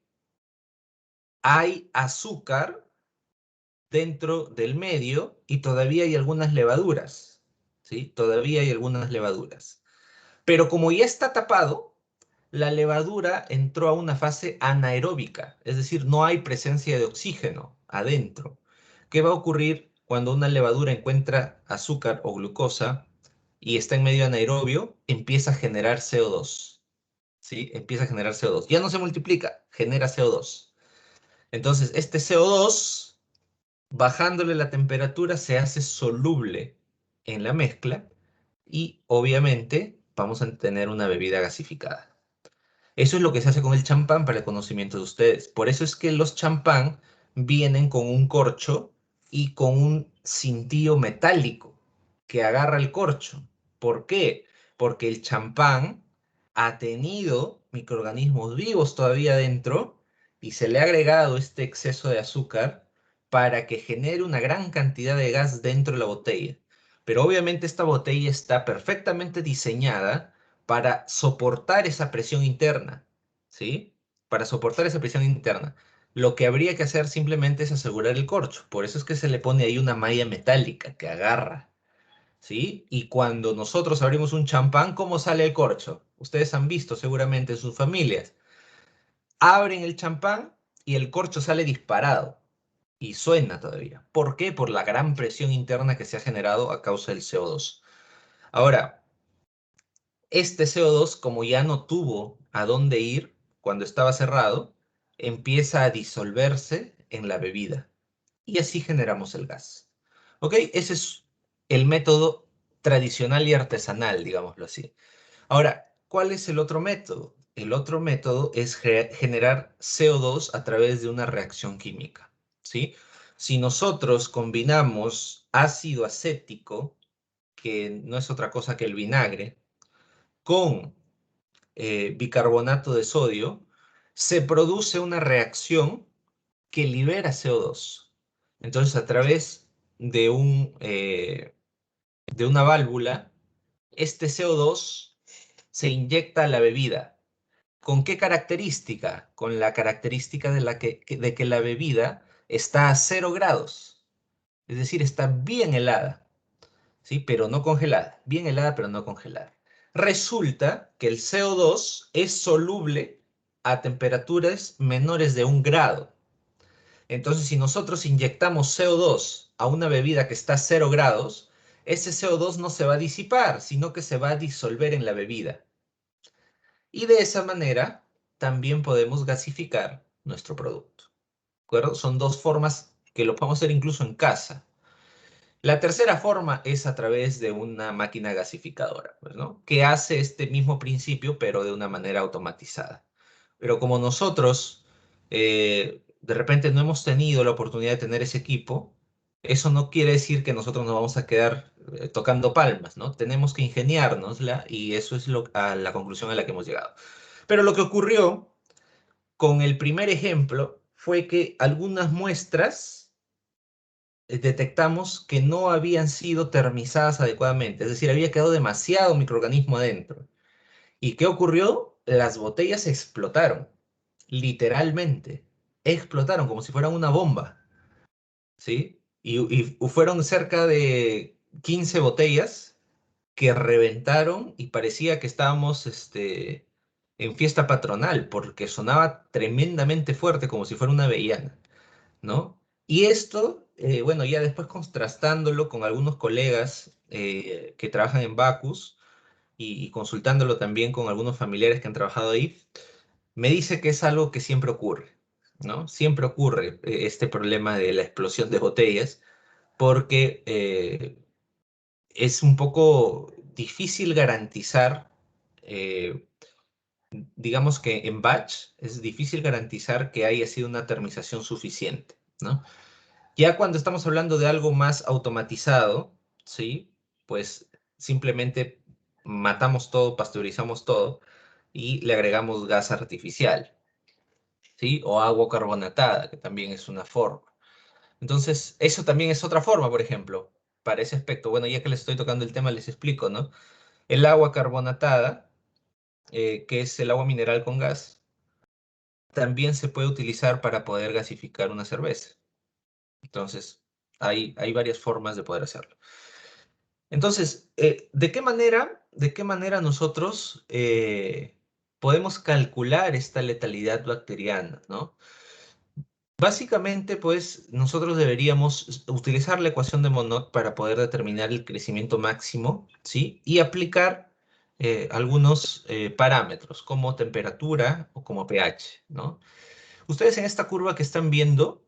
Hay azúcar dentro del medio y todavía hay algunas levaduras, ¿sí? Todavía hay algunas levaduras. Pero como ya está tapado, la levadura entró a una fase anaeróbica, es decir, no hay presencia de oxígeno adentro. ¿Qué va a ocurrir cuando una levadura encuentra azúcar o glucosa y está en medio anaerobio? Empieza a generar CO2, ¿sí? Empieza a generar CO2. Ya no se multiplica, genera CO2. Entonces, este CO2, bajándole la temperatura, se hace soluble en la mezcla y obviamente vamos a tener una bebida gasificada. Eso es lo que se hace con el champán para el conocimiento de ustedes. Por eso es que los champán vienen con un corcho y con un cintillo metálico que agarra el corcho. ¿Por qué? Porque el champán ha tenido microorganismos vivos todavía dentro y se le ha agregado este exceso de azúcar para que genere una gran cantidad de gas dentro de la botella. Pero obviamente esta botella está perfectamente diseñada para soportar esa presión interna, ¿sí? Para soportar esa presión interna. Lo que habría que hacer simplemente es asegurar el corcho. Por eso es que se le pone ahí una malla metálica que agarra, ¿sí? Y cuando nosotros abrimos un champán, ¿cómo sale el corcho? Ustedes han visto seguramente en sus familias. Abren el champán y el corcho sale disparado y suena todavía. ¿Por qué? Por la gran presión interna que se ha generado a causa del CO2. Ahora, este CO2, como ya no tuvo a dónde ir cuando estaba cerrado, empieza a disolverse en la bebida y así generamos el gas. ¿Ok? Ese es el método tradicional y artesanal, digámoslo así. Ahora, ¿cuál es el otro método? El otro método es generar CO2 a través de una reacción química, ¿sí? Si nosotros combinamos ácido acético, que no es otra cosa que el vinagre, con bicarbonato de sodio, se produce una reacción que libera CO2. Entonces, a través de de una válvula, este CO2 se inyecta a la bebida. ¿Con qué característica? Con la característica de que la bebida está a 0 grados. Es decir, está bien helada, ¿sí? Pero no congelada. Bien helada, pero no congelada. Resulta que el CO2 es soluble a temperaturas menores de 1 grado. Entonces, si nosotros inyectamos CO2 a una bebida que está a 0 grados, ese CO2 no se va a disipar, sino que se va a disolver en la bebida. Y de esa manera también podemos gasificar nuestro producto. ¿De acuerdo? Son dos formas que lo podemos hacer incluso en casa. La tercera forma es a través de una máquina gasificadora, pues, ¿no? Que hace este mismo principio, pero de una manera automatizada. Pero como nosotros de repente no hemos tenido la oportunidad de tener ese equipo, eso no quiere decir que nosotros nos vamos a quedar tocando palmas, ¿no? Tenemos que ingeniárnosla y eso es a la conclusión a la que hemos llegado. Pero lo que ocurrió con el primer ejemplo fue que algunas muestras detectamos que no habían sido termizadas adecuadamente, es decir, había quedado demasiado microorganismo adentro. ¿Y qué ocurrió? Las botellas explotaron, literalmente, explotaron como si fueran una bomba, ¿sí? Y fueron cerca de 15 botellas que reventaron y parecía que estábamos en fiesta patronal, porque sonaba tremendamente fuerte, como si fuera una avellana, ¿no? Y esto, bueno, ya después contrastándolo con algunos colegas que trabajan en Bacus y consultándolo también con algunos familiares que han trabajado ahí, me dice que es algo que siempre ocurre, ¿no? Siempre ocurre este problema de la explosión de botellas, porque es un poco difícil garantizar, digamos que en batch, es difícil garantizar que haya sido una termización suficiente, ¿no? Ya cuando estamos hablando de algo más automatizado, ¿sí? Pues simplemente matamos todo, pasteurizamos todo y le agregamos gas artificial, ¿sí? O agua carbonatada, que también es una forma. Entonces, eso también es otra forma, por ejemplo, para ese aspecto. Bueno, ya que les estoy tocando el tema, les explico, ¿no? El agua carbonatada, que es el agua mineral con gas, también se puede utilizar para poder gasificar una cerveza. Entonces, hay varias formas de poder hacerlo. Entonces, de qué manera nosotros podemos calcular esta letalidad bacteriana, ¿no? Básicamente, pues, nosotros deberíamos utilizar la ecuación de Monod para poder determinar el crecimiento máximo, ¿sí? Y aplicar algunos parámetros, como temperatura o como pH, ¿no? Ustedes en esta curva que están viendo,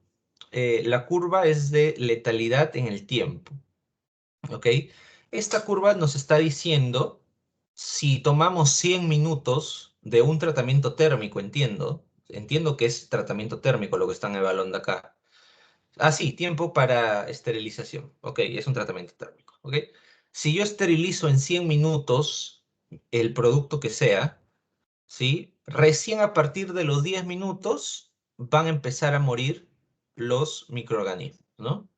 la curva es de letalidad en el tiempo, ¿ok? Esta curva nos está diciendo si tomamos 100 minutos de un tratamiento térmico, entiendo que es tratamiento térmico lo que están evaluando acá. Ah, sí, tiempo para esterilización, ok, es un tratamiento térmico, ok. Si yo esterilizo en 100 minutos el producto que sea, ¿sí? Recién a partir de los 10 minutos van a empezar a morir los microorganismos, ¿no?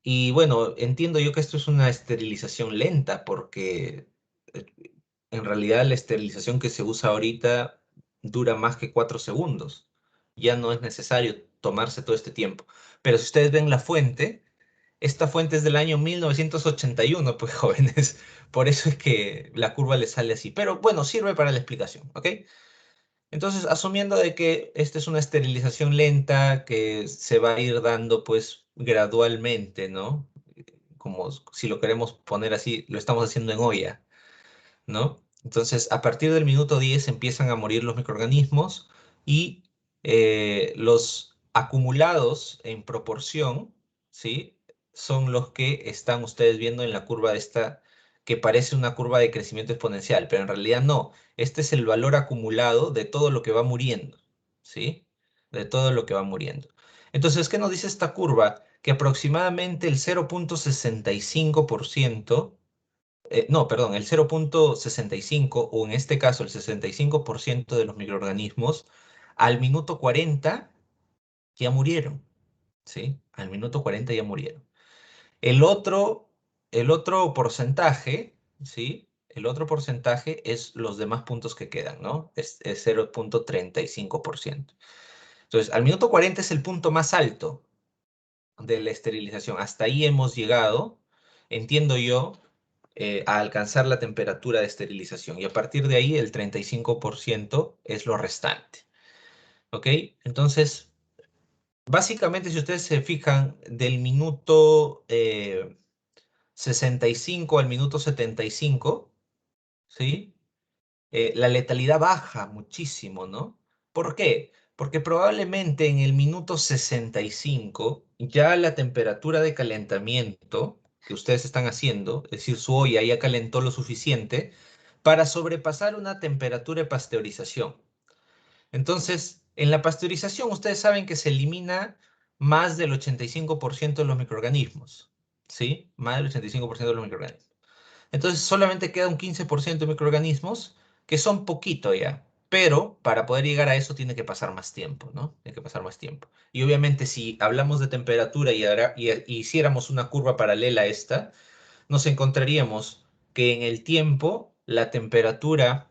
Y bueno, entiendo yo que esto es una esterilización lenta porque eh, en realidad la esterilización que se usa ahorita dura más que 4 segundos. Ya no es necesario tomarse todo este tiempo. Pero si ustedes ven la fuente, esta fuente es del año 1981, pues jóvenes. Por eso es que la curva le sale así. Pero bueno, sirve para la explicación, ¿ok? Entonces, asumiendo de que esta es una esterilización lenta que se va a ir dando pues gradualmente, ¿no? Como si lo queremos poner así, lo estamos haciendo en olla, ¿no? Entonces, a partir del minuto 10 empiezan a morir los microorganismos y los acumulados en proporción, ¿sí? Son los que están ustedes viendo en la curva esta, que parece una curva de crecimiento exponencial, pero en realidad no. Este es el valor acumulado de todo lo que va muriendo, ¿sí? De todo lo que va muriendo. Entonces, ¿qué nos dice esta curva? Que aproximadamente el 0,65%, no, perdón, el 0,65 o en este caso el 65% de los microorganismos al minuto 40 ya murieron, ¿sí? Al minuto 40 ya murieron. El otro, el otro porcentaje, ¿sí? El otro porcentaje es los demás puntos que quedan, ¿no? Es 0,35%. Entonces, al minuto 40 es el punto más alto de la esterilización. Hasta ahí hemos llegado, entiendo yo, a alcanzar la temperatura de esterilización. Y a partir de ahí, el 35% es lo restante. ¿Ok? Entonces, básicamente, si ustedes se fijan, del minuto 65 al minuto 75, ¿sí? La letalidad baja muchísimo, ¿no? ¿Por qué? Porque probablemente en el minuto 65 ya la temperatura de calentamiento que ustedes están haciendo, es decir, su olla ya calentó lo suficiente para sobrepasar una temperatura de pasteurización. Entonces, en la pasteurización ustedes saben que se elimina más del 85% de los microorganismos, ¿sí? Más del 85% de los microorganismos. Entonces solamente queda un 15% de microorganismos que son poquito ya. Pero para poder llegar a eso tiene que pasar más tiempo, ¿no? Tiene que pasar más tiempo. Y obviamente si hablamos de temperatura y hiciéramos una curva paralela a esta, nos encontraríamos que en el tiempo la temperatura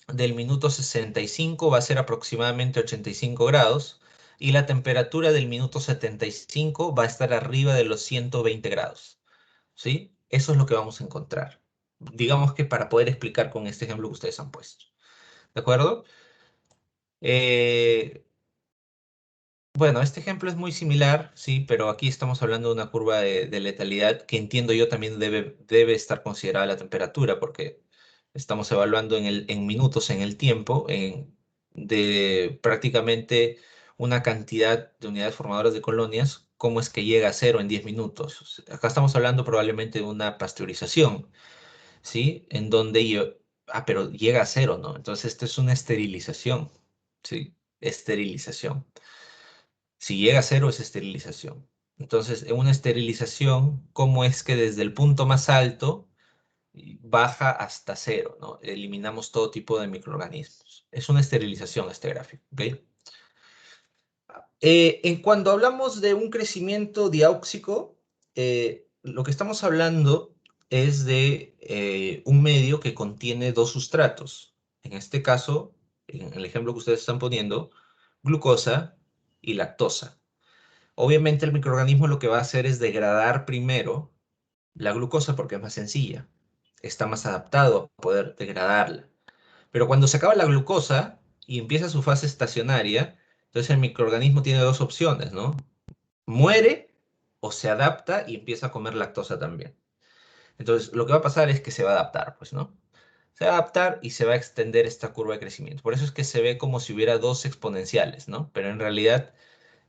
del minuto 65 va a ser aproximadamente 85 grados y la temperatura del minuto 75 va a estar arriba de los 120 grados. ¿Sí? Eso es lo que vamos a encontrar. Digamos que para poder explicar con este ejemplo que ustedes han puesto. ¿De acuerdo? Eh, bueno, este ejemplo es muy similar, sí, pero aquí estamos hablando de una curva de letalidad que entiendo yo también debe estar considerada la temperatura, porque estamos evaluando en minutos en el tiempo de prácticamente una cantidad de unidades formadoras de colonias, cómo es que llega a cero en 10 minutos. O sea, acá estamos hablando probablemente de una pasteurización, ¿sí? En donde pero llega a cero, ¿no? Entonces esto es una esterilización, ¿sí? Esterilización. Si llega a cero es esterilización. Entonces, en una esterilización, ¿cómo es que desde el punto más alto baja hasta cero, ¿no? Eliminamos todo tipo de microorganismos. Es una esterilización este gráfico, ¿ok? En cuando hablamos de un crecimiento diauxico, lo que estamos hablando es de un medio que contiene dos sustratos. En este caso, en el ejemplo que ustedes están poniendo, glucosa y lactosa. Obviamente el microorganismo lo que va a hacer es degradar primero la glucosa porque es más sencilla. Está más adaptado a poder degradarla. Pero cuando se acaba la glucosa y empieza su fase estacionaria, entonces el microorganismo tiene dos opciones, ¿no? Muere o se adapta y empieza a comer lactosa también. Entonces lo que va a pasar es que se va a adaptar, pues, ¿no? Se va a adaptar y se va a extender esta curva de crecimiento. Por eso es que se ve como si hubiera dos exponenciales, ¿no? Pero en realidad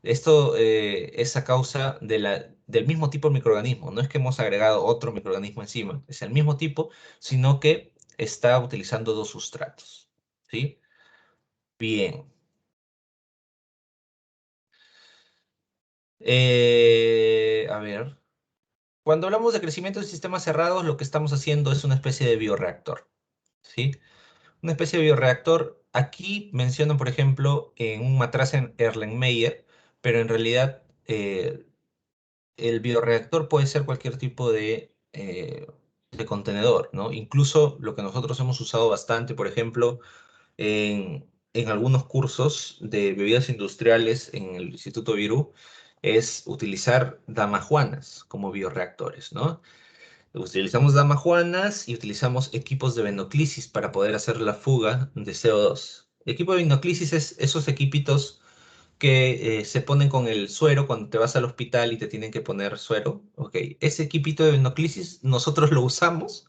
esto es a causa del mismo tipo de microorganismo. No es que hemos agregado otro microorganismo encima, es el mismo tipo, sino que está utilizando dos sustratos. ¿Sí? Bien. A ver. Cuando hablamos de crecimiento de sistemas cerrados, lo que estamos haciendo es una especie de bioreactor. ¿Sí? Una especie de bioreactor aquí mencionan, por ejemplo, en un matraz en Erlenmeyer, pero en realidad el bioreactor puede ser cualquier tipo de contenedor, ¿no? Incluso lo que nosotros hemos usado bastante, por ejemplo, en algunos cursos de bebidas industriales en el Instituto Virú, es utilizar damajuanas como bioreactores, ¿no? Utilizamos damajuanas y utilizamos equipos de venoclisis para poder hacer la fuga de CO2. Equipo de venoclisis es esos equipitos que se ponen con el suero cuando te vas al hospital y te tienen que poner suero. Ok, ese equipito de venoclisis nosotros lo usamos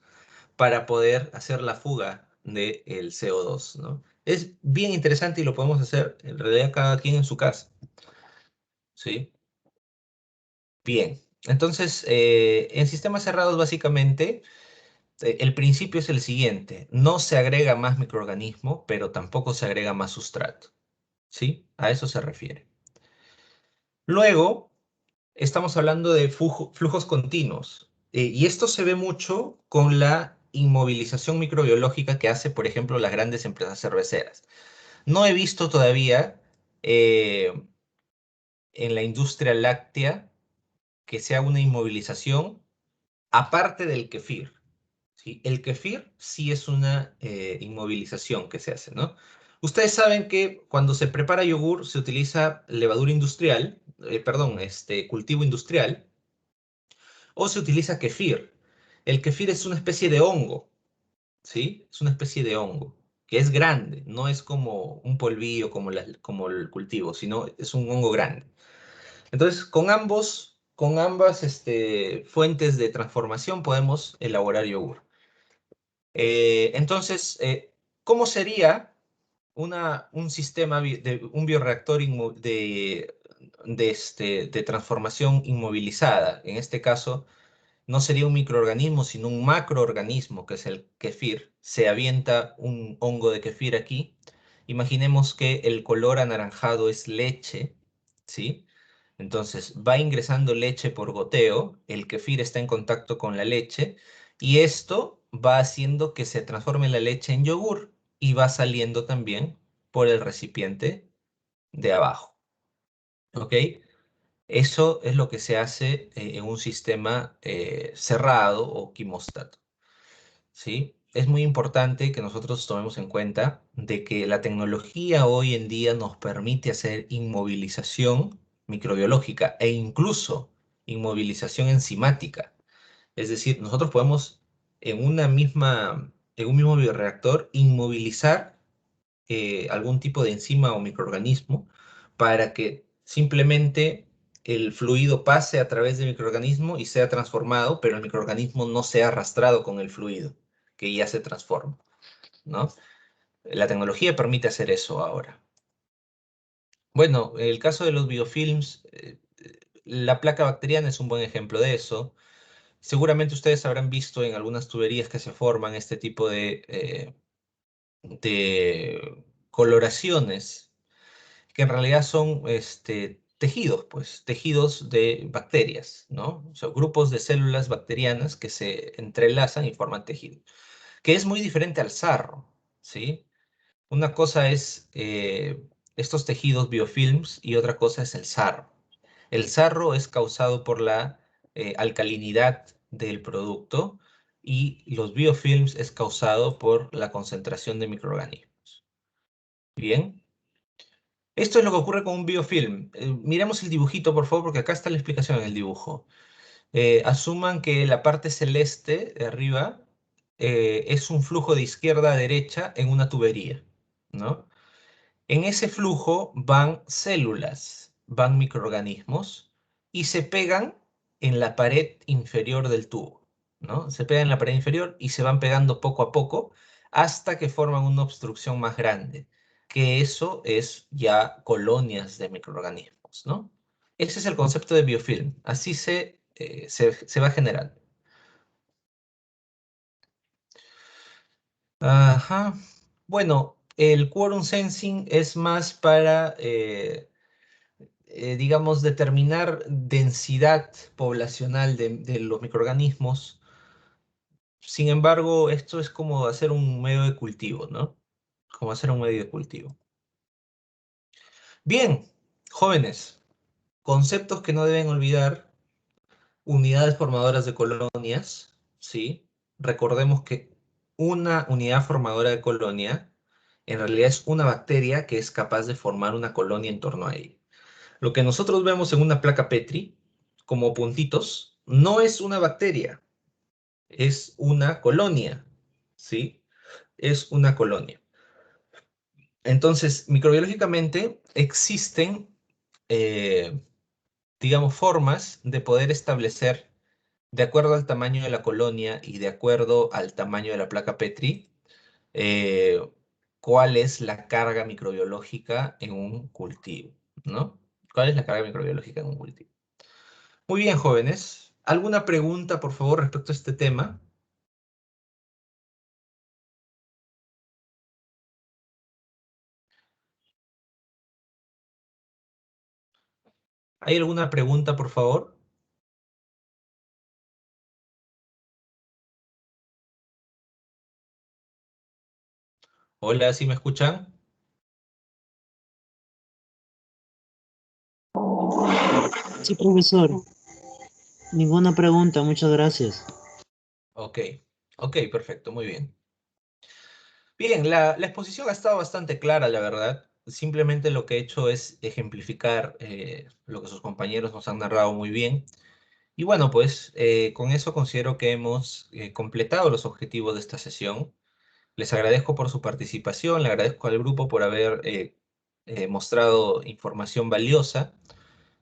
para poder hacer la fuga del CO2, ¿no? Es bien interesante y lo podemos hacer en realidad cada quien en su casa. ¿Sí? Bien. Entonces, en sistemas cerrados básicamente el principio es el siguiente: no se agrega más microorganismo, pero tampoco se agrega más sustrato. ¿Sí? A eso se refiere. Luego, estamos hablando de flujos continuos. Y esto se ve mucho con la inmovilización microbiológica que hace, por ejemplo, las grandes empresas cerveceras. No he visto todavía eh, en la industria láctea que sea una inmovilización aparte del kefir. ¿Sí? El kefir sí es una inmovilización que se hace, ¿no? Ustedes saben que cuando se prepara yogur se utiliza levadura industrial, perdón, cultivo industrial, o se utiliza kefir. El kefir es una especie de hongo, ¿sí? Es una especie de hongo, que es grande, no es como un polvillo como el cultivo, sino es un hongo grande. Entonces, con ambas fuentes de transformación podemos elaborar yogur. Entonces, ¿cómo sería un sistema, un bioreactor de transformación inmovilizada? En este caso, no sería un microorganismo, sino un macroorganismo, que es el kefir. Se avienta un hongo de kefir aquí. Imaginemos que el color anaranjado es leche, ¿sí? Entonces va ingresando leche por goteo, el kefir está en contacto con la leche y esto va haciendo que se transforme la leche en yogur y va saliendo también por el recipiente de abajo. ¿Ok? Eso es lo que se hace en un sistema cerrado o quimóstato, ¿sí? Es muy importante que nosotros tomemos en cuenta de que la tecnología hoy en día nos permite hacer inmovilización microbiológica e incluso inmovilización enzimática. Es decir, nosotros podemos en un mismo bioreactor inmovilizar algún tipo de enzima o microorganismo para que simplemente el fluido pase a través del microorganismo y sea transformado, pero el microorganismo no sea arrastrado con el fluido, que ya se transforma, ¿no? La tecnología permite hacer eso ahora. Bueno, el caso de los biofilms, la placa bacteriana es un buen ejemplo de eso. Seguramente ustedes habrán visto en algunas tuberías que se forman este tipo de coloraciones que en realidad son tejidos, pues, tejidos de bacterias, ¿no? O sea, grupos de células bacterianas que se entrelazan y forman tejido, que es muy diferente al sarro, ¿sí? Una cosa es estos tejidos biofilms y otra cosa es el sarro. El sarro es causado por la alcalinidad del producto y los biofilms es causado por la concentración de microorganismos. Bien. Esto es lo que ocurre con un biofilm. Miremos el dibujito, por favor, porque acá está la explicación en el dibujo. Asuman que la parte celeste de arriba es un flujo de izquierda a derecha en una tubería, ¿no? En ese flujo van células, van microorganismos y se pegan en la pared inferior del tubo, ¿no? Se pegan en la pared inferior y se van pegando poco a poco hasta que forman una obstrucción más grande, que eso es ya colonias de microorganismos, ¿no? Ese es el concepto de biofilm. Así se va generando. Ajá. Bueno, el quorum sensing es más para digamos, determinar densidad poblacional de los microorganismos. Sin embargo, esto es como hacer un medio de cultivo, ¿no? cómo hacer un medio de cultivo. Bien, jóvenes, conceptos que no deben olvidar: unidades formadoras de colonias, ¿sí? Recordemos que una unidad formadora de colonia en realidad es una bacteria que es capaz de formar una colonia en torno a ella. Lo que nosotros vemos en una placa Petri como puntitos no es una bacteria, es una colonia, ¿sí? Es una colonia. Entonces, microbiológicamente existen, digamos, formas de poder establecer, de acuerdo al tamaño de la colonia y de acuerdo al tamaño de la placa Petri, eh, cuál es la carga microbiológica en un cultivo, ¿no? ¿Cuál es la carga microbiológica en un cultivo? Muy bien, jóvenes. ¿Alguna pregunta, por favor, respecto a este tema? ¿Hay alguna pregunta, por favor? Hola, ¿sí me escuchan? Sí, profesor. Ninguna pregunta, muchas gracias. Ok, ok, perfecto, muy bien. Bien, la exposición ha estado bastante clara, la verdad. Simplemente lo que he hecho es ejemplificar lo que sus compañeros nos han narrado muy bien. Y bueno, pues con eso considero que hemos completado los objetivos de esta sesión. Les agradezco por su participación, le agradezco al grupo por haber mostrado información valiosa.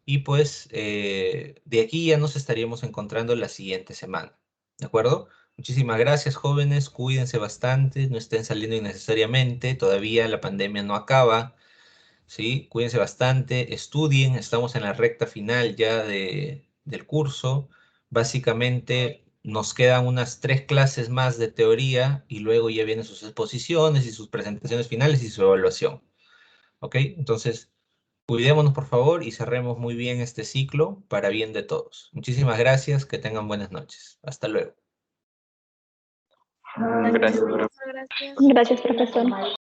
Y pues de aquí ya nos estaríamos encontrando la siguiente semana. ¿De acuerdo? Muchísimas gracias, jóvenes. Cuídense bastante, no estén saliendo innecesariamente. Todavía la pandemia no acaba. ¿Sí? Cuídense bastante, estudien. Estamos en la recta final ya del curso. Básicamente nos quedan unas 3 clases más de teoría y luego ya vienen sus exposiciones y sus presentaciones finales y su evaluación. ¿Ok? Entonces, cuidémonos, por favor, y cerremos muy bien este ciclo para bien de todos. Muchísimas gracias, que tengan buenas noches. Hasta luego. Gracias, profe. Gracias, profesor.